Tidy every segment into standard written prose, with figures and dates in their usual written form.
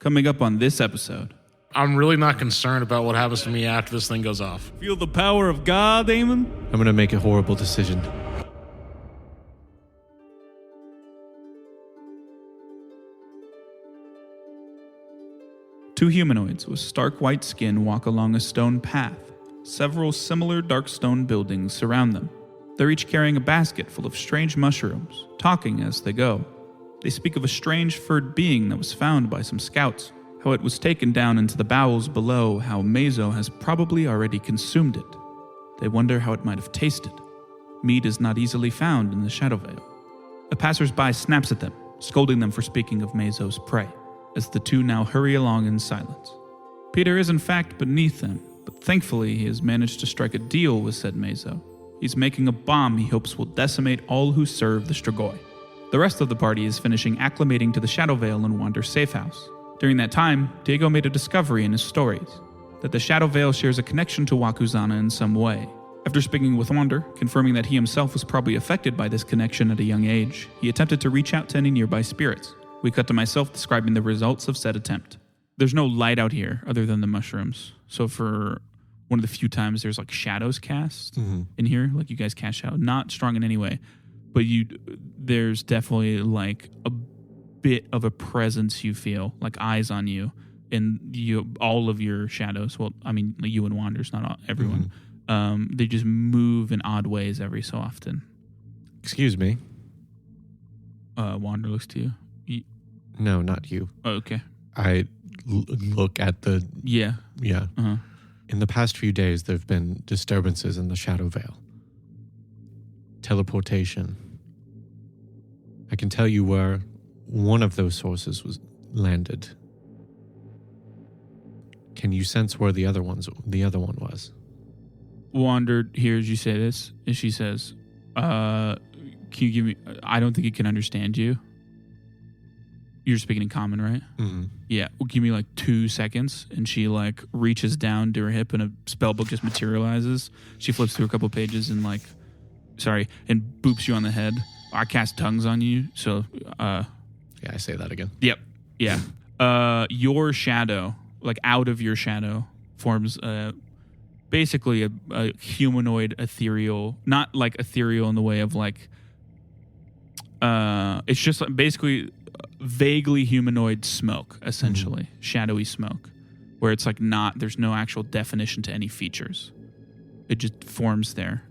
Coming up on this episode. I'm really not concerned about what happens to me after this thing goes off. Feel the power of God, Eamon? I'm going to make a horrible decision. Two humanoids with stark white skin walk along a stone path. Several similar dark stone buildings surround them. They're each carrying a basket full of strange mushrooms, talking as they go. They speak of a strange furred being that was found by some scouts, how it was taken down into the bowels below, how Mazo has probably already consumed it. They wonder how it might have tasted. Meat is not easily found in the Shadow Vale. A passersby snaps at them, scolding them for speaking of Mazo's prey, as the two now hurry along in silence. Peter is in fact beneath them, but thankfully he has managed to strike a deal with said Mazo. He's making a bomb he hopes will decimate all who serve the Strigoi. The rest of the party is finishing acclimating to the Shadow Vale and Wander's safe house. During that time, Diego made a discovery in his stories, that the Shadow Vale shares a connection to Wakuzana in some way. After speaking with Wander, confirming that he himself was probably affected by this connection at a young age, he attempted to reach out to any nearby spirits. We cut to myself describing the results of said attempt. There's no light out here other than the mushrooms. So for one of the few times there's like shadows cast in here, like you guys cast out, not strong in any way, but there's definitely like a bit of a presence you feel, like eyes on you, and all of your shadows. Well, I mean, like you and Wander's, not everyone. They just move in odd ways every so often. Excuse me. Wander looks to you. No, not you. Oh, okay. I look at the... Yeah. Yeah. Uh-huh. In the past few days, there have been disturbances in the Shadow Vale. Teleportation. I can tell you where one of those sources was landed. Can you sense where the other one was? Wander hears you say this, and she says, can you give me... I don't think he can understand you. You're speaking in common, right? Mm-hmm. Yeah. Well, give me like 2 seconds, and she like reaches down to her hip, and a spell book just materializes. She flips through a couple pages and and boops you on the head. I cast tongues on you, so... yeah, I say that again. Yep. Yeah. Your shadow, like out of your shadow, forms basically a humanoid ethereal, not like ethereal in the way of like... it's just like basically... vaguely humanoid smoke, essentially. Shadowy smoke, where it's like there's no actual definition to any features. It just forms there.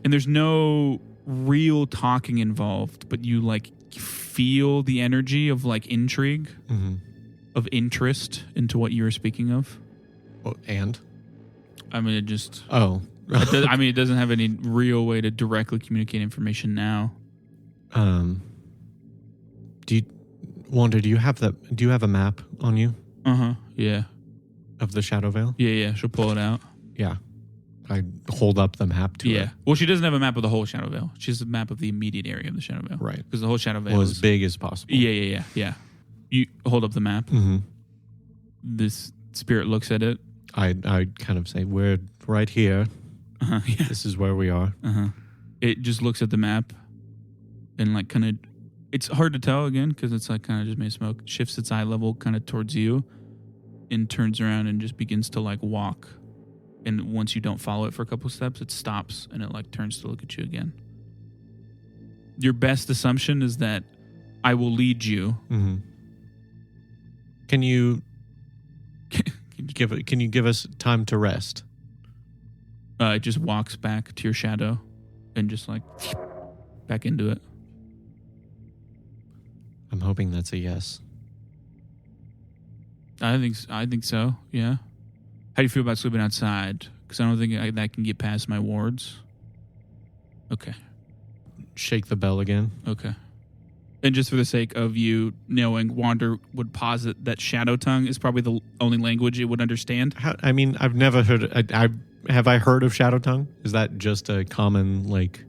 And there's no real talking involved, but you like feel the energy of like intrigue, of interest into what you were speaking of. Well, and? I mean, it just... Oh. it doesn't have any real way to directly communicate information now. Wander, do you have a map on you? Yeah. Of the Shadow Vale? Yeah. She'll pull it out. Yeah. I hold up the map to her. Yeah. Well, she doesn't have a map of the whole Shadow Vale. She has a map of the immediate area of the Shadow Vale. Right. Because the whole Shadow Vale is as big as possible. Yeah. You hold up the map. Mm-hmm. This spirit looks at it. I kind of say, we're right here. Yeah. This is where we are. It just looks at the map and like kind of... It's hard to tell again because it's like kind of just made smoke. Shifts its eye level kind of towards you and turns around and just begins to like walk. And once you don't follow it for a couple steps, it stops and it like turns to look at you again. Your best assumption is that I will lead you. Mm-hmm. Can you give us time to rest? It just walks back to your shadow and just like back into it. I'm hoping that's a yes. I think so. Yeah. How do you feel about sleeping outside? Because I don't think that can get past my wards. Okay. Shake the bell again. Okay. And just for the sake of you knowing, Wander would posit that Shadow Tongue is probably the only language it would understand. I've never heard... Have I heard of Shadow Tongue? Is that just a common, like...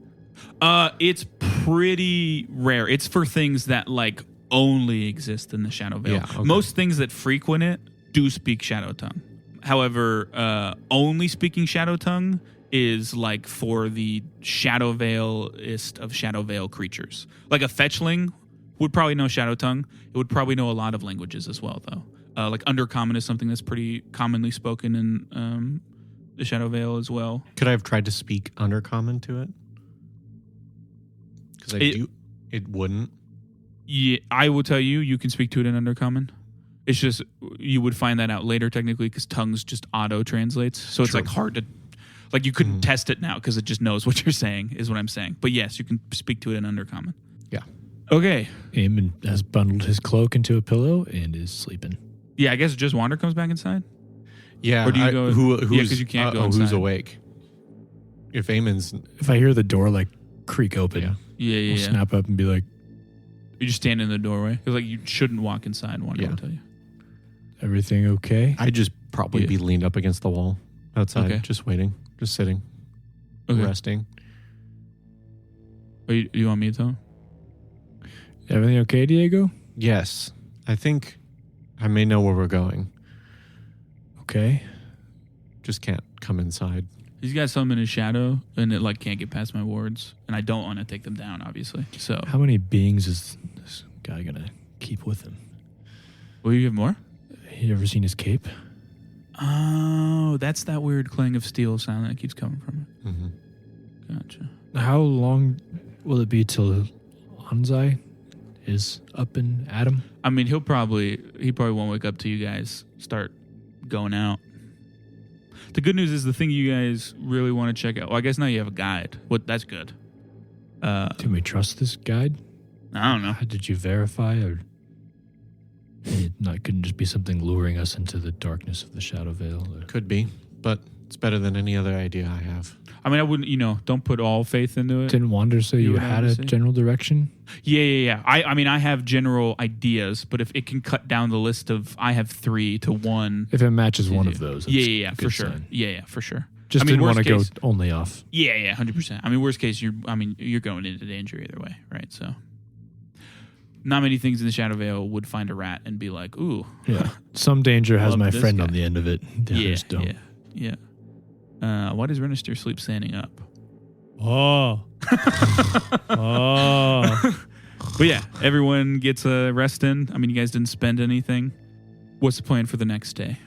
It's pretty rare. It's for things that, like, only exist in the Shadow Vale. Yeah, okay. Most things that frequent it do speak Shadow Tongue. However, only speaking Shadow Tongue is, like, for the Shadow Vale-ist of Shadow Vale creatures. Like, a fetchling would probably know Shadow Tongue. It would probably know a lot of languages as well, though. Like Undercommon is something that's pretty commonly spoken in the Shadow Vale as well. Could I have tried to speak Undercommon to it? Because it wouldn't. Yeah, I will tell you, you can speak to it in Undercommon. It's just you would find that out later, technically, because tongues just auto translates. So it's True. like hard to, like you couldn't test it now because it just knows what you're saying. Is what I'm saying. But yes, you can speak to it in Undercommon. Yeah. Okay. Eamon has bundled his cloak into a pillow and is sleeping. Yeah, I guess just Wander comes back inside. Yeah. Or do you go? Who's, yeah, because you can't go inside. Who's awake? If Eamon's... If I hear the door like creak open, Yeah. I'll snap up and be like, You just stand in the doorway. Because like you shouldn't walk inside. Wander will tell you. everything okay? I'd just probably be leaned up against the wall outside, just waiting, just sitting, resting. Or you want me to tell him? Everything okay, Diego? Yes. I think I may know where we're going. Okay. Just can't come inside. He's got some in his shadow, and it like can't get past my wards, and I don't want to take them down, obviously. So, How many beings is this guy going to keep with him? will you have more? You ever seen his cape? Oh, that's that weird clang of steel sound that keeps coming from it. Mm-hmm. Gotcha. How long will it be till Anzai is up and at him? I mean, he probably won't wake up till you guys start going out. The good news is the thing you guys really want to check out. Well, I guess now you have a guide. That's good. Can we trust this guide? I don't know. How did you verify, or couldn't just be something luring us into the darkness of the Shadow Vale? Or? Could be, but it's better than any other idea I have. I mean, I wouldn't, don't put all faith into it. Didn't Wander say you would had a say? general direction? Yeah. I mean, I have general ideas, but if it can cut down the list of, I have 3 to 1. If it matches one of those, Yeah, a for good sure. sign. Yeah, for sure. Just I mean, didn't want to worst go case- only off. Yeah, 100%. I mean, worst case, you're going into danger either way, right? So, not many things in the Shadow Vale would find a rat and be like, ooh. Yeah. Some danger has Love my this friend guy. on the end of it. The others don't. Yeah. Why does Renister sleep standing up? Oh. But yeah, everyone gets a rest in. I mean, you guys didn't spend anything. What's the plan for the next day?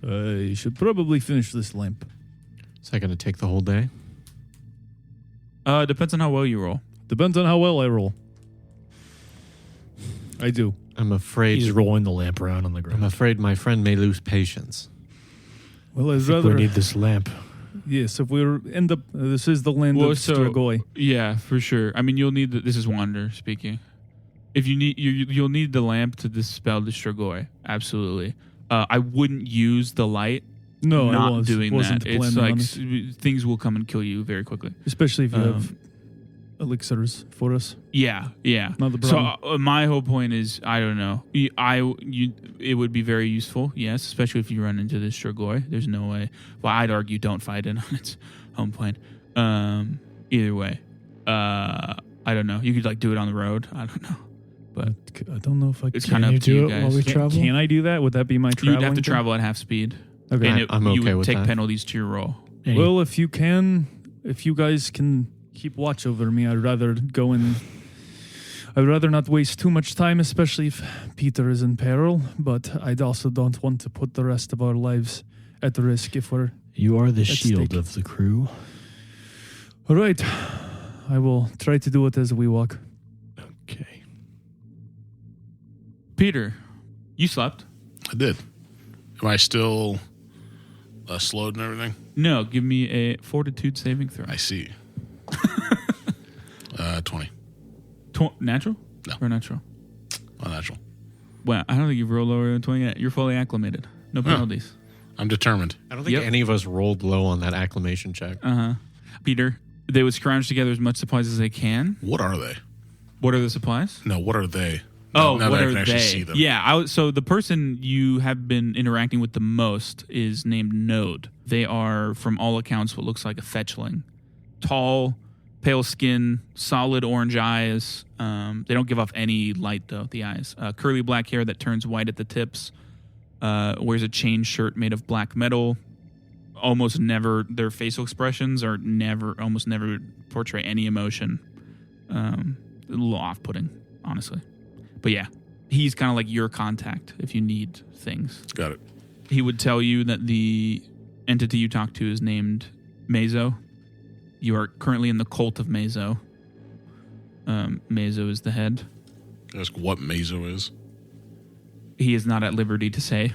You should probably finish this lamp. Is that going to take the whole day? Depends on how well you roll. Depends on how well I roll. I do. I'm afraid. He's rolling the lamp around on the ground. I'm afraid my friend may lose patience. Well, I'd We rather... need this lamp. Yes, if we end up... this is the land of Strigoi. Yeah, for sure. I mean, you'll need this is Wander speaking. If you need you'll need the lamp to dispel the Strigoi. Absolutely. I wouldn't use the light. No, not doing wasn't that. It's planning like on it. things will come and kill you very quickly. Especially if you have elixirs for us. Yeah. Not the So problem. my whole point is, I don't know. It would be very useful, yes, especially if you run into this Strigoi. There's no way. Well, I'd argue don't fight it on its home plane. Either way, I don't know. You could do it on the road. I don't know, but I don't know if I it's can. kind of you up to do you it guys. while we travel? Can I do that? Would that be my traveling You'd have to thing? travel at half speed, Okay. and I'm you okay would with take that. penalties to your roll. Well, if you guys can keep watch over me, I'd rather not waste too much time, especially if Peter is in peril, but I also don't want to put the rest of our lives at risk if we're... You are the At shield stake. of the crew. All right. I will try to do it as we walk. Okay. Peter, you slept. I did. Am I still slowed and everything? No, give me a fortitude saving throw. I see. 20. Natural? No. Or natural? Unnatural. Well, I don't think you've rolled lower than 20 yet. You're fully acclimated. No penalties. I'm determined. I don't think Yep. any of us rolled low on that acclimation check. Peter, they would scrounge together as much supplies as they can. What are they? What are the supplies? No, what are they? Oh, now what that I are can actually they? see them. Yeah, so the person you have been interacting with the most is named Node. They are, from all accounts, what looks like a fetchling. Tall, pale skin, solid orange eyes. They don't give off any light, though, the eyes. Curly black hair that turns white at the tips. Wears a chain shirt made of black metal. Almost never, their facial expressions are almost never portray any emotion. A little off-putting, honestly. But yeah, he's kind of like your contact if you need things. Got it. He would tell you that the entity you talk to is named Mazo. You are currently in the cult of Mazo. Mazo is the head. Ask what Mazo is. He is not at liberty to say.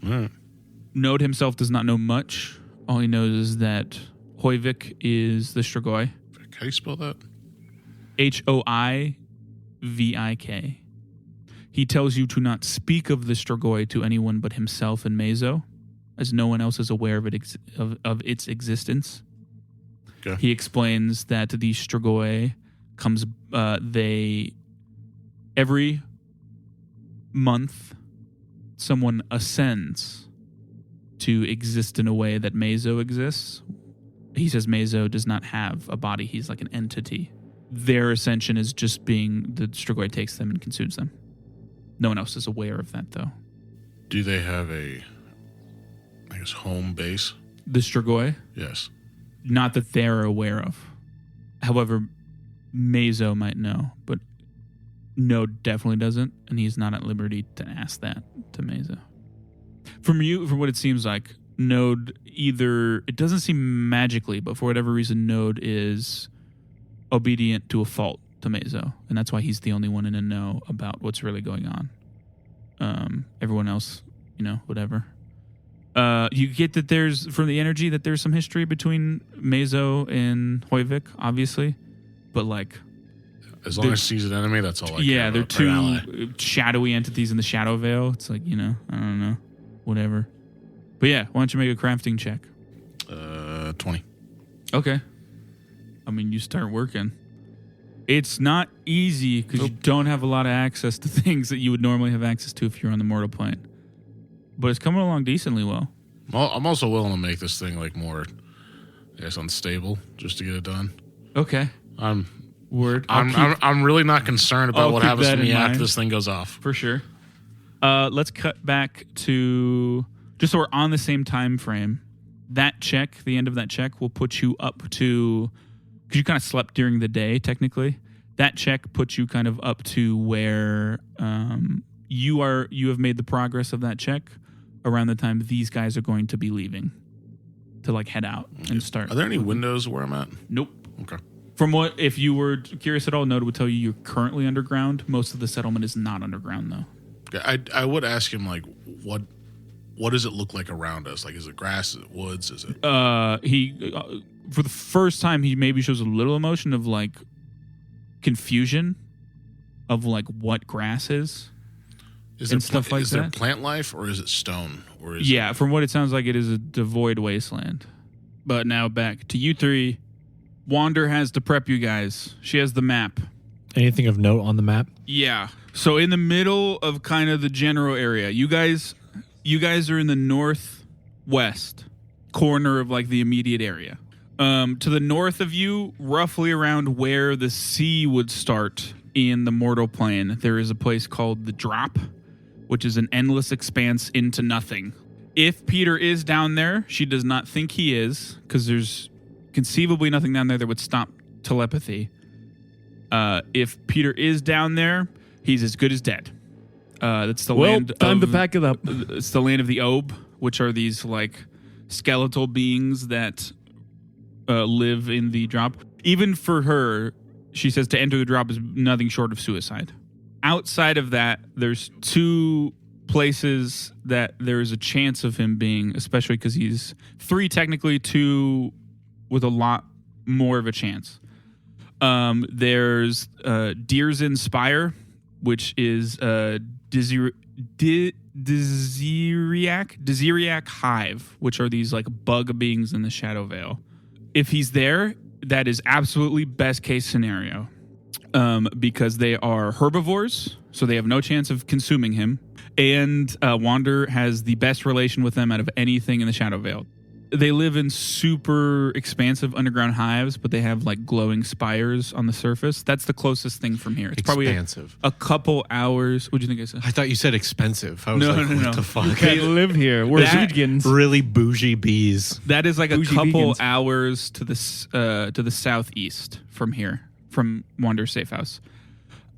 All right. Node himself does not know much. All he knows is that Hoivik is the Strigoi. How do you spell that? Hoivik. He tells you to not speak of the Strigoi to anyone but himself and Mazo, as no one else is aware of its existence. Okay. He explains that the Strigoi comes, every month, someone ascends to exist in a way that Mazo exists. He says Mazo does not have a body. He's like an entity. Their ascension is just being the Strigoi takes them and consumes them. No one else is aware of that, though. Do they have a, I guess, home base? The Strigoi? Yes. Not that they're aware of. However, Mazo might know, but Node definitely doesn't, and he's not at liberty to ask that to Mazo. From what it seems like, Node either, it doesn't seem magically, but for whatever reason, Node is obedient to a fault to Mazo, and that's why he's the only one in the know about what's really going on. Everyone else, whatever. You get that there's, from the energy, that there's some history between Mazo and Hoivik, obviously, but like, as long as he's an enemy, that's all I care yeah, about. they're two shadowy entities in the Shadow Veil. It's like, I don't know, whatever. But yeah, why don't you make a crafting check? 20. Okay. I mean, you start working. It's not easy because you don't have a lot of access to things that you would normally have access to if you're on the mortal plane. But it's coming along decently well. I'm also willing to make this thing like more, I guess, unstable just to get it done. Okay. I'm really not concerned about what happens to me after this thing goes off. For sure. Let's cut back to, just so we're on the same time frame. That check, the end of that check, will put you up to, because you kind of slept during the day, technically. That check puts you kind of up to where you have made the progress of that check around the time these guys are going to be leaving to like head out and start. Are there any windows where I'm at? Nope. Okay. From what, if you were curious at all, Node would tell you you're currently underground. Most of the settlement is not underground, though. I would ask him, like, what does it look like around us? Like, is it grass? Is it woods? Is it? He for the first time, he maybe shows a little emotion of like confusion of like what grass is. Is and there stuff like is that. there plant life or is it stone? Or is Yeah, from what it sounds like, it is a devoid wasteland. But now back to you three. Wander has to prep you guys. She has the map. Anything of note on the map? Yeah. So in the middle of kind of the general area, you guys are in the northwest corner of like the immediate area. To the north of you, roughly around where the sea would start in the mortal plane, there is a place called the Drop, which is an endless expanse into nothing. If Peter is down there, she does not think he is, because there's conceivably nothing down there that would stop telepathy. If Peter is down there, he's as good as dead. That's the land time of, to pack it up. It's the land of the Obe, which are these like skeletal beings that live in the Drop. Even for her, she says to enter the Drop is nothing short of suicide. Outside of that, there's two places that there is a chance of him being, especially because he's 3 technically, 2 with a lot more of a chance. There's Deer's Spire, which is Desiriac Hive, which are these like bug beings in the Shadow Veil. If he's there, that is absolutely best case scenario. Because they are herbivores, so they have no chance of consuming him. And Wander has the best relation with them out of anything in the Shadow Veil. They live in super expansive underground hives, but they have like glowing spires on the surface. That's the closest thing from here. It's probably a couple hours. What do you think I said? I thought you said expensive. I was No, like, no, what no. the fuck? They live here. We're vegans. Really bougie bees. That is like Bougie a couple vegans. hours to the southeast from here, from Wander's safe house.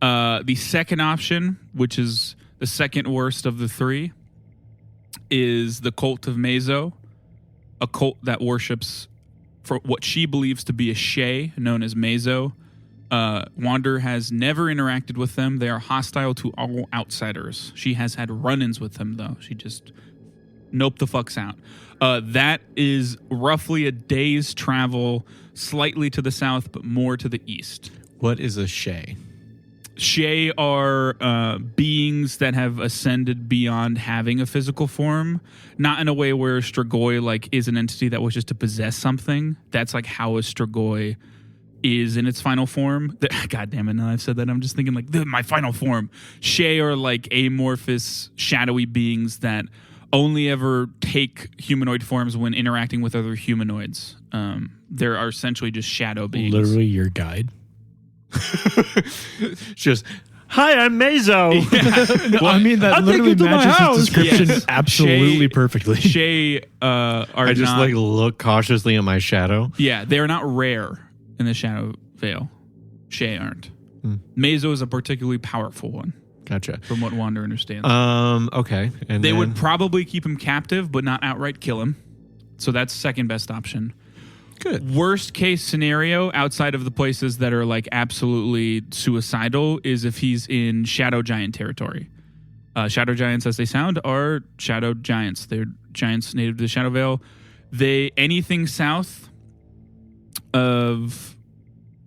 The second option, which is the second worst of the three, is the cult of Meso, a cult that worships for what she believes to be a Shay known as Meso. Wander has never interacted with them. They are hostile to all outsiders. She has had run-ins with them, though. She just nope the fucks out. That is roughly a day's travel, slightly to the south, but more to the east. What is a Shay? Shay are beings that have ascended beyond having a physical form, not in a way where Strigoi like is an entity that wishes to possess something. That's like how a Strigoi is in its final form. God damn it! Now I've said that, I'm just thinking like my final form. Shay are like amorphous, shadowy beings that only ever take humanoid forms when interacting with other humanoids. There are essentially just shadow beings. Literally your guide. Just, hi, I'm Meso. No, I mean, that literally matches his description Yes. absolutely perfectly. Shay are I just not, like look cautiously at my shadow. yeah, they are not rare in the Shadow Veil. Shay aren't. Meso is a particularly powerful one, Gotcha. from what Wander understands. Okay. And They then, would probably keep him captive, but not outright kill him. So that's second best option. good. Worst case scenario, outside of the places that are like absolutely suicidal, is if he's in Shadow Giant territory. Shadow Giants, as they sound, are Shadow Giants. They're giants native to the Shadow Veil. Anything south of,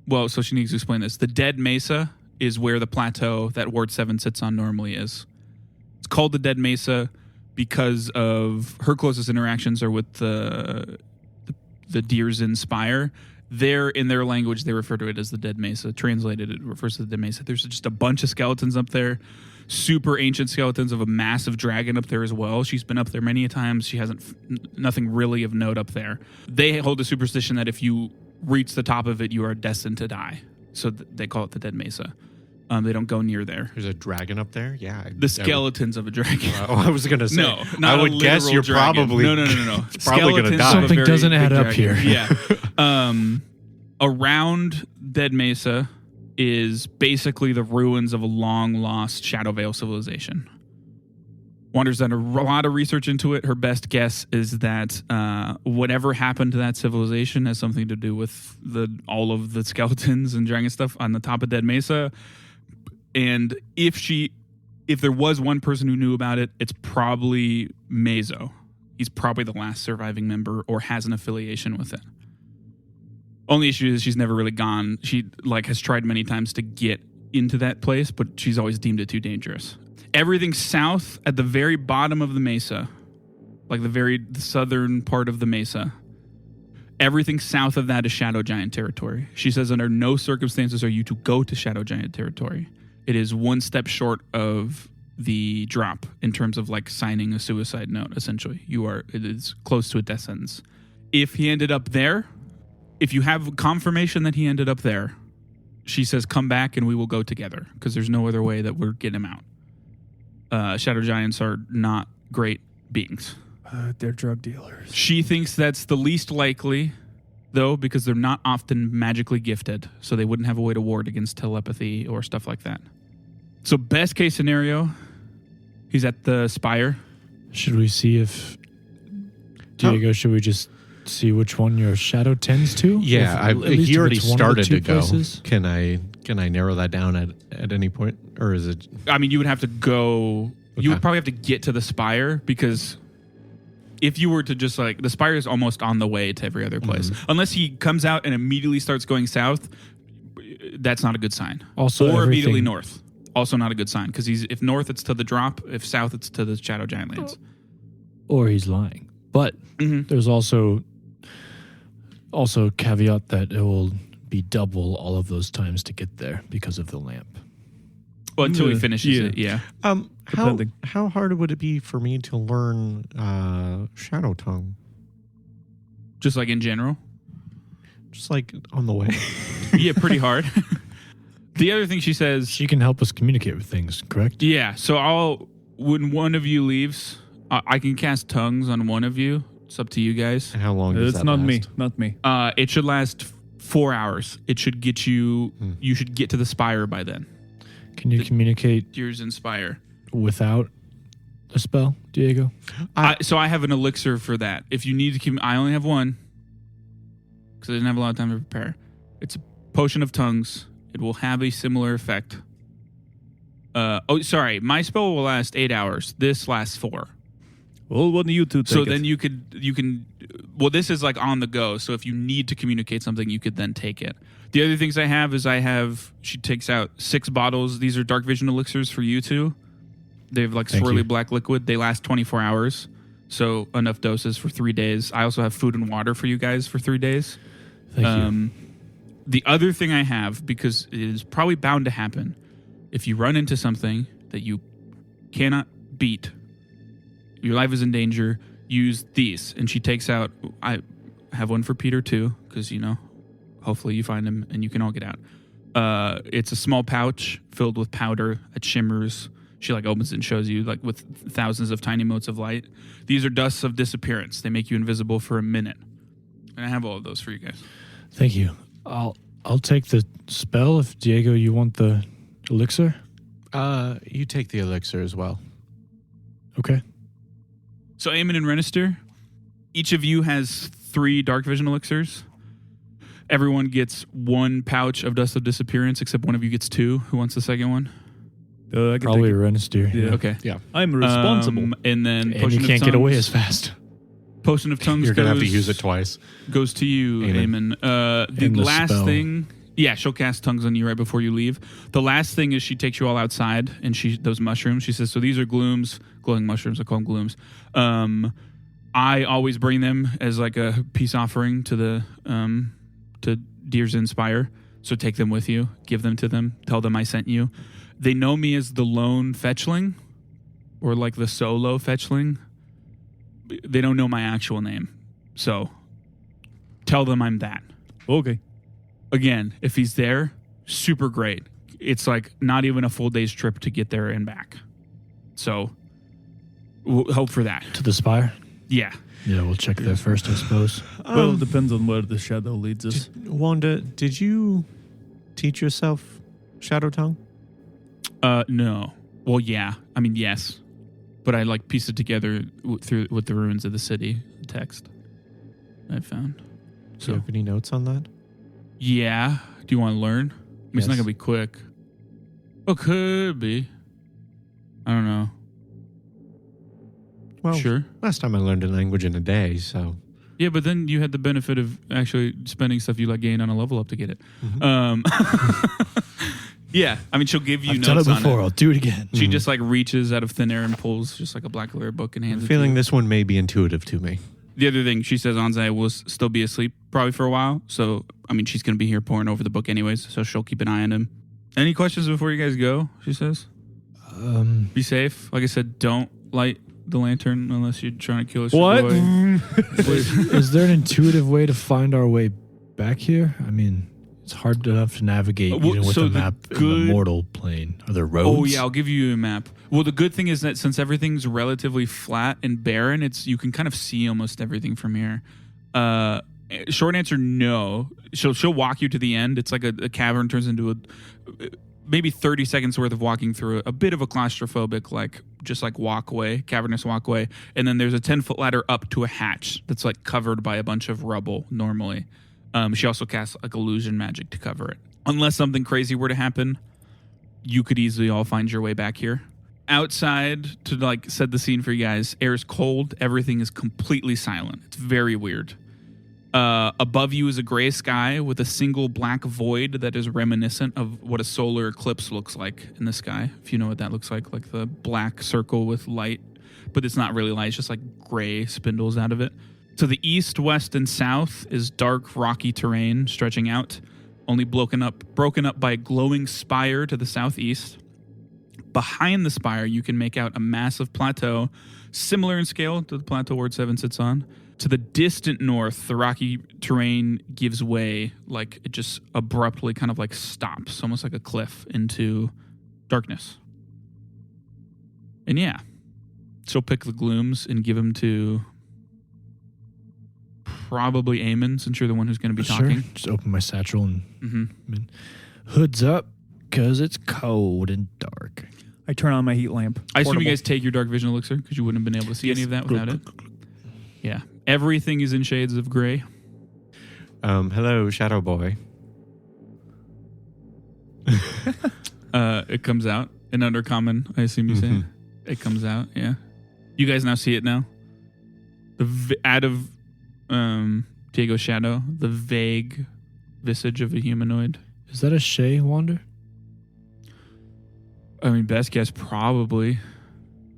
well, so she needs to explain this. The Dead Mesa is where the plateau that Ward 7 sits on normally is. It's called the Dead Mesa because of her closest interactions are with the Deer's Spire. There, in their language, they refer to it as the Dead Mesa. Translated, it refers to the Dead Mesa. There's just a bunch of skeletons up there. Super ancient skeletons of a massive dragon up there as well. She's been up there many a times. She hasn't nothing really of note up there. They hold a superstition that if you reach the top of it, you are destined to die. So they call it the Dead Mesa. They don't go near there. There's a dragon up there? Yeah. The skeletons of a dragon. I was going to say. No, not I would a guess literal you're dragon. probably. No. It's probably going to Skeletons die. of a Something very doesn't big add up dragon. here. Yeah. Around Dead Mesa is basically the ruins of a long-lost Shadow Veil civilization. Wander's done a lot of research into it. Her best guess is that whatever happened to that civilization has something to do with all of the skeletons and dragon stuff on the top of Dead Mesa. And if there was one person who knew about it, it's probably Meso. He's probably the last surviving member or has an affiliation with it. Only issue is she's never really gone. She has tried many times to get into that place, but she's always deemed it too dangerous. Everything south at the very bottom of the mesa, like the southern part of the mesa, everything south of that is Shadow Giant territory. She says under no circumstances are you to go to Shadow Giant territory. It is one step short of the drop in terms of signing a suicide note, essentially. It is close to a death sentence. If he ended up there, if you have confirmation that he ended up there, she says, come back and we will go together because there's no other way that we're getting him out. Shadow Giants are not great beings. They're drug dealers. She thinks that's the least likely, though, because they're not often magically gifted, so they wouldn't have a way to ward against telepathy or stuff like that. So best case scenario, he's at the spire. Should we see if Diego? Should we just see which one your shadow tends to? Yeah, At least he if already it's one of the started two to go. places? Can I narrow that down at any point, or is it? I mean, you would have to go. Okay. You would probably have to get to the spire because if you were to just the spire is almost on the way to every other place. Unless he comes out and immediately starts going south, that's not a good sign. Also, or immediately everything- north, also not a good sign because if north it's to the drop, if south it's to the Shadow Giant lands. Or he's lying. But there's also caveat that it will be double all of those times to get there because of the lamp. Well, until he Yeah. finishes Yeah. it, yeah. Depending. How hard would it be for me to learn Shadow Tongue? Just in general. Just on the way. Yeah, pretty hard. The other thing she says, She can help us communicate with things, correct? yeah, so when one of you leaves, I can cast tongues on one of you. It's up to you guys. And how long does It's that not me. last? Not me. It should last 4 hours. It should get you. You should get to the spire by then. Can you communicate Deers Inspire. without a spell, Diego? So I have an elixir for that. If you need to I only have one because I didn't have a lot of time to prepare. It's a potion of tongues. It will have a similar effect. Sorry. My spell will last 8 hours. This lasts 4. Well, what do you two take So it? then you can. Well, this is like on the go. So if you need to communicate something, you could then take it. The other things I have is she takes out 6 bottles. These are dark vision elixirs for you two. They have like Thank swirly you. black liquid. They last 24 hours. So enough doses for 3 days. I also have food and water for you guys for 3 days. Thank you. The other thing I have, because it is probably bound to happen, if you run into something that you cannot beat, your life is in danger, use these. And she takes out, I have one for Peter too, because, hopefully you find him and you can all get out. It's a small pouch filled with powder that shimmers. She opens it and shows you with thousands of tiny motes of light. These are dusts of disappearance. They make you invisible for a minute. And I have all of those for you guys. Thank you. I'll take the spell if Diego, you want the elixir. You take the elixir as well. Okay. So Eamon and Renister, each of you has 3 dark vision elixirs. Everyone gets 1 pouch of dust of disappearance, except one of you gets 2. Who wants the second one? I can Probably take it. Renister. Yeah. Okay. Yeah. I'm responsible. And then And you can't get away as fast. Potion of tongues. You're going to have to use it twice. Goes to you, Eamon. Eamon. The And the last spell. thing, she'll cast tongues on you right before you leave. The last thing is she takes you all outside, and those mushrooms. She says, "So these are glooms, glowing mushrooms. I call them glooms. I always bring them as like a peace offering to Deers Inspire. So take them with you, give them to them, tell them I sent you. They know me as the lone fetchling, or like the solo fetchling. They don't know my actual name, so tell them I'm that. Okay. Again, if he's there, super great. It's like not even a full day's trip to get there and back. So we'll hope for that. To the spire? Yeah. Yeah, we'll check there first, I suppose. Well, it depends on where the shadow leads us. Wanda, did you teach yourself Shadow Tongue? No. Well, yeah. I mean, yes. But I pieced it together with the ruins of the city text I found. Do So you have any notes on that? yeah. Do you want to learn? I mean, it's not Yes. gonna be quick. Oh, could be. I don't know. Well, Sure. last time I learned a language in a day, so. Yeah, but then you had the benefit of actually spending stuff you gained on a level up to get it. Yeah, I mean, she'll give you I've notes done it on before. it. I'll do it again. She just reaches out of thin air and pulls just like a black letter book and I'm hands it to feeling you. this one may be intuitive to me. The other thing, she says Anzai will still be asleep probably for a while. So, I mean, she's going to be here poring over the book anyways, so she'll keep an eye on him. Any questions before you guys go, she says? Be safe. Like I said, don't light the lantern unless you're trying to kill us. What? Is there an intuitive way to find our way back here? I mean, it's hard enough to navigate Well, even with so a the map in good- the mortal plane. Are there roads? Oh, yeah, I'll give you a map. Well, the good thing is that since everything's relatively flat and barren, you can kind of see almost everything from here. Short answer, no. She'll walk you to the end. It's like a cavern turns into maybe 30 seconds worth of walking through a bit of a claustrophobic, cavernous walkway. And then there's a 10-foot ladder up to a hatch that's covered by a bunch of rubble normally. She also casts illusion magic to cover it. Unless something crazy were to happen, you could easily all find your way back here. Outside, to set the scene for you guys, air is cold. Everything is completely silent. It's very weird. Above you is a gray sky with a single black void that is reminiscent of what a solar eclipse looks like in the sky. If you know what that looks like the black circle with light, but it's not really light. It's just gray spindles out of it. To the east, west, and south is dark, rocky terrain stretching out, only broken up by a glowing spire to the southeast. Behind the spire, you can make out a massive plateau, similar in scale to the plateau Ward 7 sits on. To the distant north, the rocky terrain gives way, it just abruptly kind of stops, almost like a cliff, into darkness. And yeah, she'll pick the glooms and give them to probably Eamon, since you're the one who's going to be talking. Just open my satchel and Mm-hmm. hoods up. Because it's cold and dark. I turn on my heat lamp. I assume you Portable. guys take your dark vision elixir because you wouldn't have been able to see any of that without it. Yeah. Everything is in shades of gray. Hello, Shadow Boy. It comes out in Undercommon, I assume you say. It comes out, yeah. You guys now see it now? Out of Diego's shadow, the vague visage of a humanoid. Is that a Shay, Wander? I mean, best guess, probably.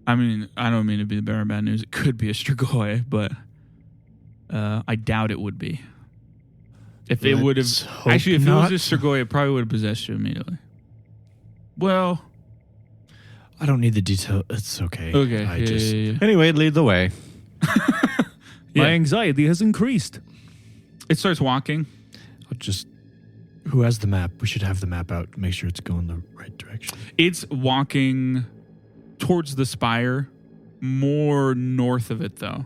I mean, I don't mean to be the bearer of bad news. It could be a Strigoi, but I doubt it would be. If it would have... Actually, if it was a Strigoi, it probably would have possessed you immediately. Well... I don't need the detail. It's okay. Okay. Yeah. Anyway, lead the way. Yeah. My anxiety has increased. It starts walking. I'll just... Who has the map? We should have the map out. Make sure it's going the right direction. It's walking towards the spire, more north of it, though.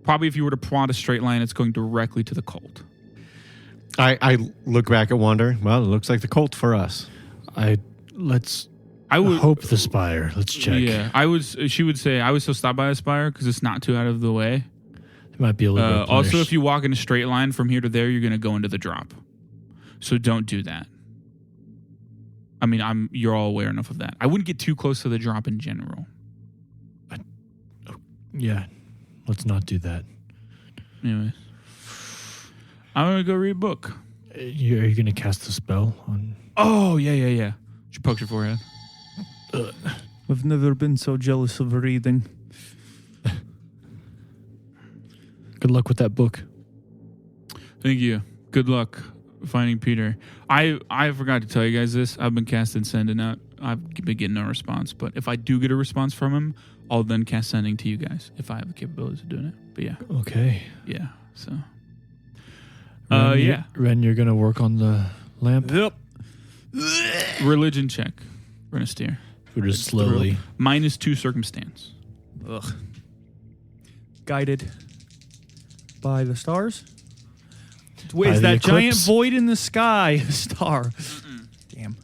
Probably if you were to plot a straight line, it's going directly to the cult. I look back at Wander. Well, it looks like the cult for us. I would hope the spire. Let's check. Yeah, she would say I would still stop by a spire because it's not too out of the way. It might be a little bit. Also, if you walk in a straight line from here to there, you're going to go into the drop. So don't do that. I mean, you're all aware enough of that. I wouldn't get too close to the drop in general. Yeah, let's not do that. Anyways, I'm going to go read a book. Are you going to cast the spell on? Oh, yeah. She pokes your forehead. I've never been so jealous of reading. Good luck with that book. Thank you. Good luck finding Peter. I forgot to tell you guys this. I've been casting sending out. I've been getting no response, but if I do get a response from him, I'll then cast sending to you guys if I have the capabilities of doing it. But yeah. Okay. Yeah. So. Ren, Ren, you're gonna work on the lamp. Yep. Religion check. We're gonna steer. We're just slowly. -2 circumstance. Ugh. Guided by the stars. Wait, is By the that giant eclipse? void in the sky a star? Damn.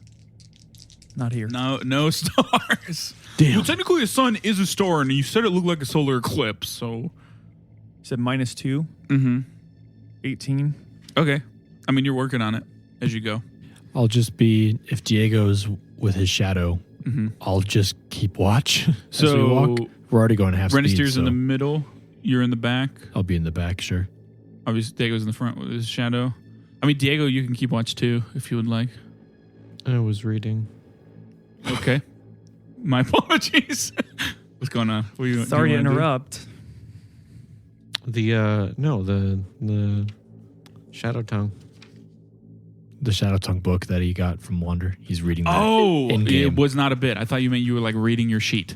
Not here. No stars. Damn. Well, technically, the sun is a star, and you said it looked like a solar eclipse. So. You said -2, Mm-hmm. 18. Okay. I mean, you're working on it as you go. I'll just be if Diego's with his shadow. Mm-hmm. I'll just keep watch as we So walk. We're already going half speed. Renistier's So in the middle. You're in the back. I'll be in the back. Sure. Obviously, Diego's in the front with his shadow. I mean, Diego, you can keep watch too if you would like. I was reading. Okay. My apologies. What's going on? What do you, Sorry do to you wanna do? interrupt. The Shadow Tongue. The Shadow Tongue book that he got from Wander. He's reading that. Oh, in-game. it was not a bit. I thought you meant you were like reading your sheet.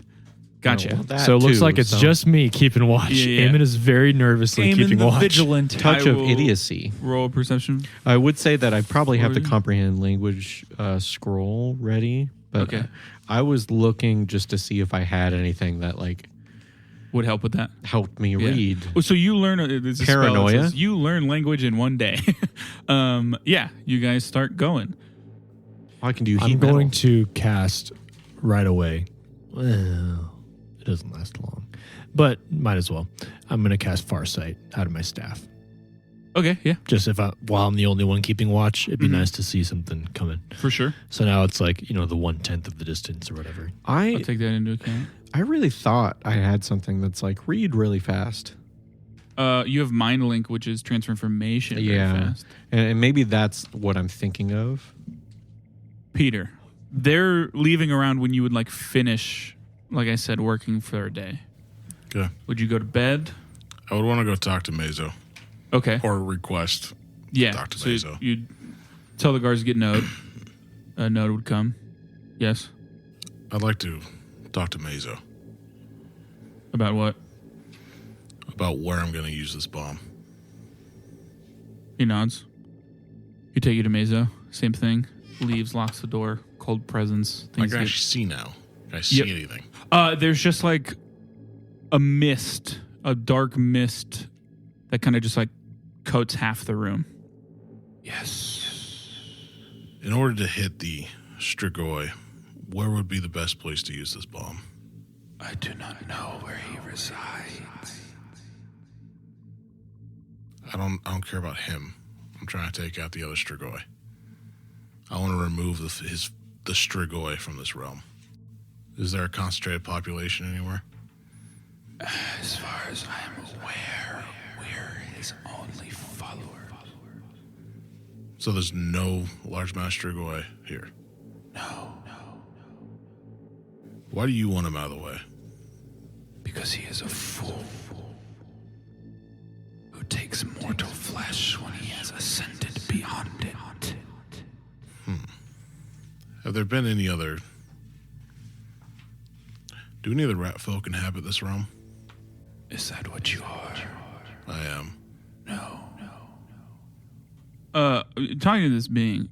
Gotcha. Oh, well, that So it looks too, like it's so. just me keeping watch. Yeah. Eamon is very nervously Aim keeping in the watch. vigilant. touch I of will- idiocy. Roll a perception. I would say that I probably have the 40. comprehend language scroll ready, but Okay. I was looking just to see if I had anything that like Would help with that. helped me Yeah. read. Oh, so you learn there's a spell that Paranoia? says you learn language in one day. Yeah, you guys start going. I can do. I'm heat going metal. to cast right away. Well, it doesn't last long, but might as well. I'm going to cast Farsight out of my staff. Okay, yeah, Just while I'm the only one keeping watch, it'd be Mhm. nice to see something coming. for sure. So now it's like, the 1/10 of the distance or whatever. I'll I take that into account. really thought I had something that's like read really fast, You have Mind Link, which is transfer information very Yeah. fast. and maybe that's what I'm thinking of. Peter, they're leaving around when you would like finish, like I said, working for a day. Okay. Would you go to bed? I would want to go talk to Mazo Okay. or request. Yeah. Talk to So Mazo. you'd tell the guards to get Node. Node would come. Yes. I'd like to talk to Mazo About what? about where I'm going to use this bomb. He nods. You take you to Meso. Same thing. Leaves, locks the door. Cold presence. I Things can get- actually see now. Can I see Yep. anything? There's just like a mist, a dark mist that kind of just like coats half the room. Yes. In order to hit the Strigoi, where would be the best place to use this bomb? I do not know where he resides. I don't care about him. I'm trying to take out the other Strigoi. I want to remove the Strigoi from this realm. Is there a concentrated population anywhere? As far as I am aware, we're his only follower. So there's no large amount of Strigoi here? No. Why do you want him out of the way? Because he is a fool who takes mortal flesh when he has ascended beyond it. Have there been any other... Do any of the rat folk inhabit this realm? Is that what you are? I am. No. Talking to this being,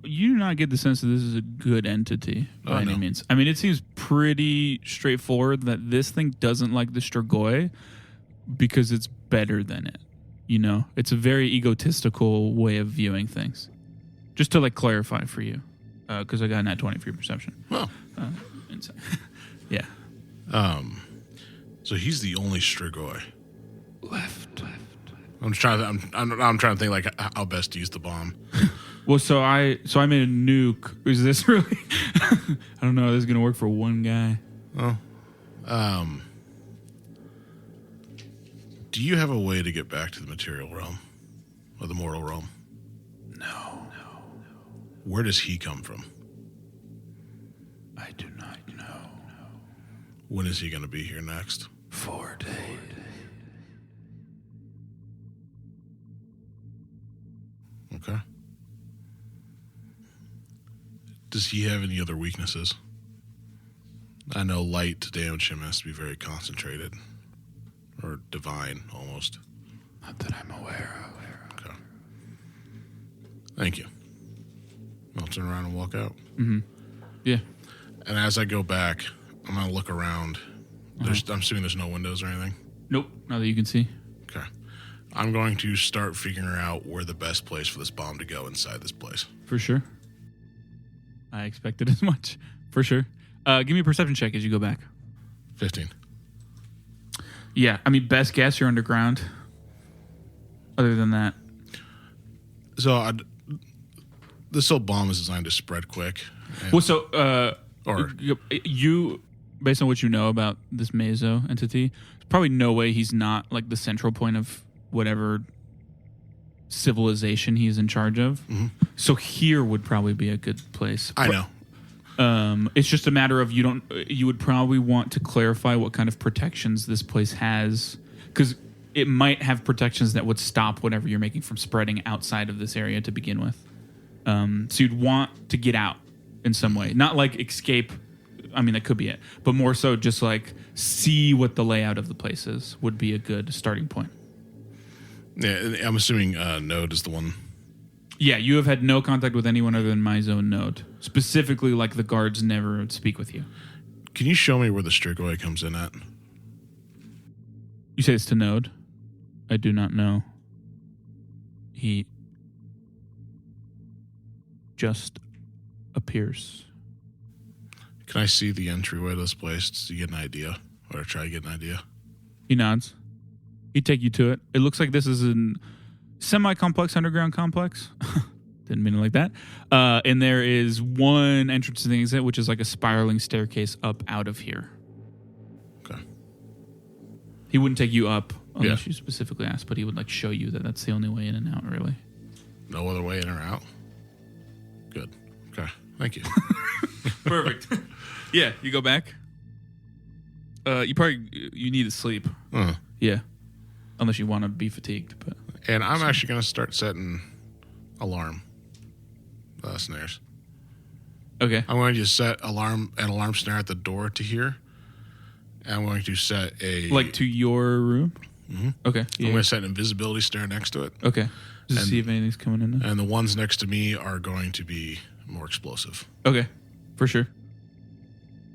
you do not get the sense that this is a good entity by any means. I mean, it seems pretty straightforward that this thing doesn't like the Strigoi because it's better than it. You know, it's a very egotistical way of viewing things. Just to clarify for you, because I got a nat 20 for your perception. Oh. Insane. Yeah. So he's the only Strigoi. Left. I'm trying to think how best to use the bomb. Well, so I made a nuke. Is this really? I don't know. This is gonna work for one guy. Oh. Do you have a way to get back to the material realm or the mortal realm? No. Where does he come from? I do not know. When is he going to be here next? 4 days. Okay. Does he have any other weaknesses? I know light to damage him has to be very concentrated. Or divine, almost. Not that I'm aware of. Okay. Thank you. I'll turn around and walk out. Mm-hmm. Yeah. And as I go back, I'm going to look around. I'm assuming there's no windows or anything? Nope. Not that you can see. Okay. I'm going to start figuring out where the best place for this bomb to go inside this place. For sure. I expected as much. For sure. Give me a perception check as you go back. 15. Yeah. I mean, best guess, you're underground. Other than that. So, this whole bomb is designed to spread quick. Well, so, you, based on what you know about this Meso entity, there's probably no way he's not the central point of whatever civilization he's in charge of. Mm-hmm. So here would probably be a good place. I know. It's just a matter of you would probably want to clarify what kind of protections this place has, because it might have protections that would stop whatever you're making from spreading outside of this area to begin with. So you'd want to get out in some way, not escape. I mean, that could be it, but more so just see what the layout of the place is would be a good starting point. Yeah, I'm assuming Node is the one. Yeah, you have had no contact with anyone other than my zone Node. Specifically, the guards never speak with you. Can you show me where the Strigoi comes in at? You say it's to Node? I do not know. He just appears. Can I see the entryway to this place to get an idea? Or try to get an idea? He nods. He'd take you to it. It looks like this is a semi-complex underground complex. Didn't mean it like that. And there is one entrance to the exit, which is a spiraling staircase up out of here. Okay. He wouldn't take you up unless you specifically asked, but he would show you that that's the only way in and out, really. No other way in or out? Good. Okay. Thank you. Perfect. Yeah, you go back. You need to sleep. Uh-huh. Yeah. Unless you want to be fatigued. But and I'm actually going to start setting alarm snares. Okay. I'm going to set an alarm snare at the door to here. And I'm going to set a... to your room? Mm-hmm. Okay. I'm going to set an invisibility snare next to it. Okay. Just to see if anything's coming in there. And the ones next to me are going to be more explosive. Okay. For sure.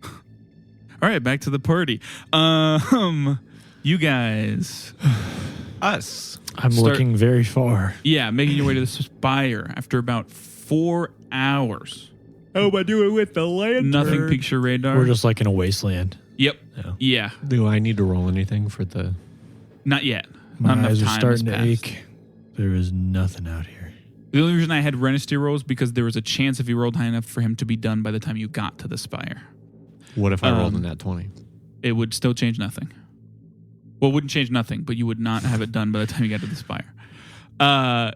All right, back to the party. You guys. Us. I'm looking very far. Yeah, making your way to the spire after about 4 hours. How am I doing with the lantern? Nothing piques your radar. We're just like in a wasteland. Yep. Yeah. Yeah. Do I need to roll anything for the... Not yet. My Not enough eyes are time starting to has passed. ache. There is nothing out here. The only reason I had Renisty rolls because there was a chance if you rolled high enough for him to be done by the time you got to the spire. What if I rolled in that 20? It would still change nothing. Well, it wouldn't change nothing, but you would not have it done by the time you got to the spire.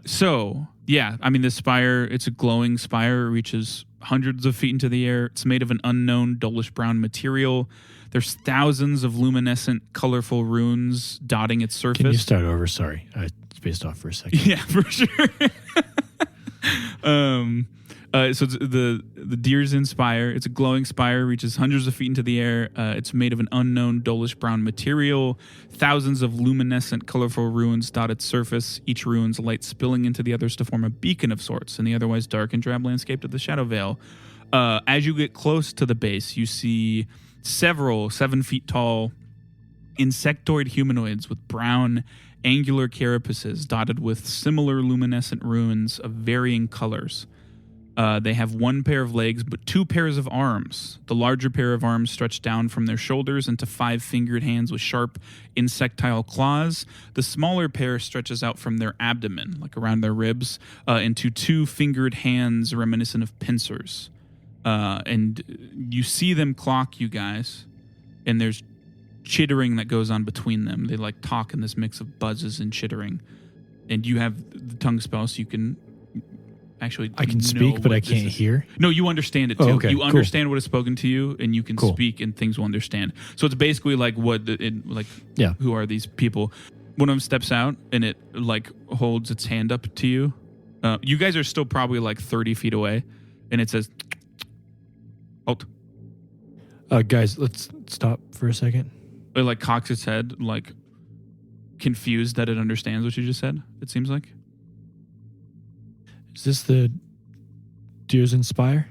So, yeah, I mean, this spire, it's a glowing spire. It reaches hundreds of feet into the air. It's made of an unknown dullish brown material. There's thousands of luminescent, colorful runes dotting its surface. Can you start over? Sorry. I spaced off for a second. Yeah, for sure. So it's the Deer's Inn Spire. It's a glowing spire, reaches hundreds of feet into the air. It's made of an unknown dullish brown material. Thousands of luminescent, colorful runes dot its surface, each rune's light spilling into the others to form a beacon of sorts in the otherwise dark and drab landscape of the Shadow Vale. As you get close to the base, you see several 7 feet tall insectoid humanoids with brown, angular carapaces dotted with similar luminescent runes of varying colors. They have one pair of legs, but 2 pairs of arms. The larger pair of arms stretch down from their shoulders into 5-fingered hands with sharp insectile claws. The smaller pair stretches out from their abdomen, like around their ribs, into 2-fingered hands reminiscent of pincers. And you see them clock you guys, and there's chittering that goes on between them. They like talk in this mix of buzzes and chittering. And you have the tongue spell, so you can... Actually, I can speak, but I can't hear. No, you understand it too. Oh, okay, you cool. understand what is spoken to you, and you can Cool. speak, and things will understand. So it's basically like Yeah. who are these people? One of them steps out, and it like holds its hand up to you. You guys are still probably like 30 feet away, and it says, "Halt." Guys, let's stop for a second. It like cocks its head, like confused that it understands what you just said. It seems like. Is this the Deer's Inn Spire?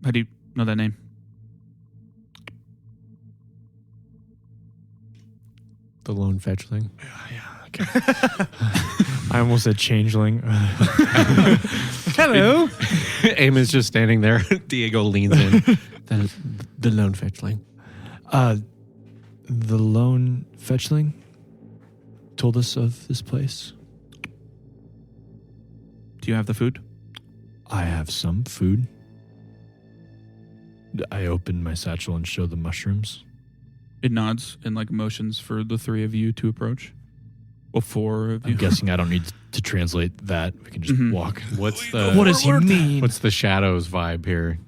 How do you know that name? The lone fetchling? Yeah, okay. I almost said changeling. Hello. Eamon's just standing there. Diego leans in. The lone fetchling. The lone fetchling told us of this place. Do you have the food? I have some food. I open my satchel and show the mushrooms. It nods and like motions for the 3 of you to approach. Well, 4 of you. I'm guessing I don't need to translate that. We can just walk. What's the What does he mean? What's the shadows vibe here?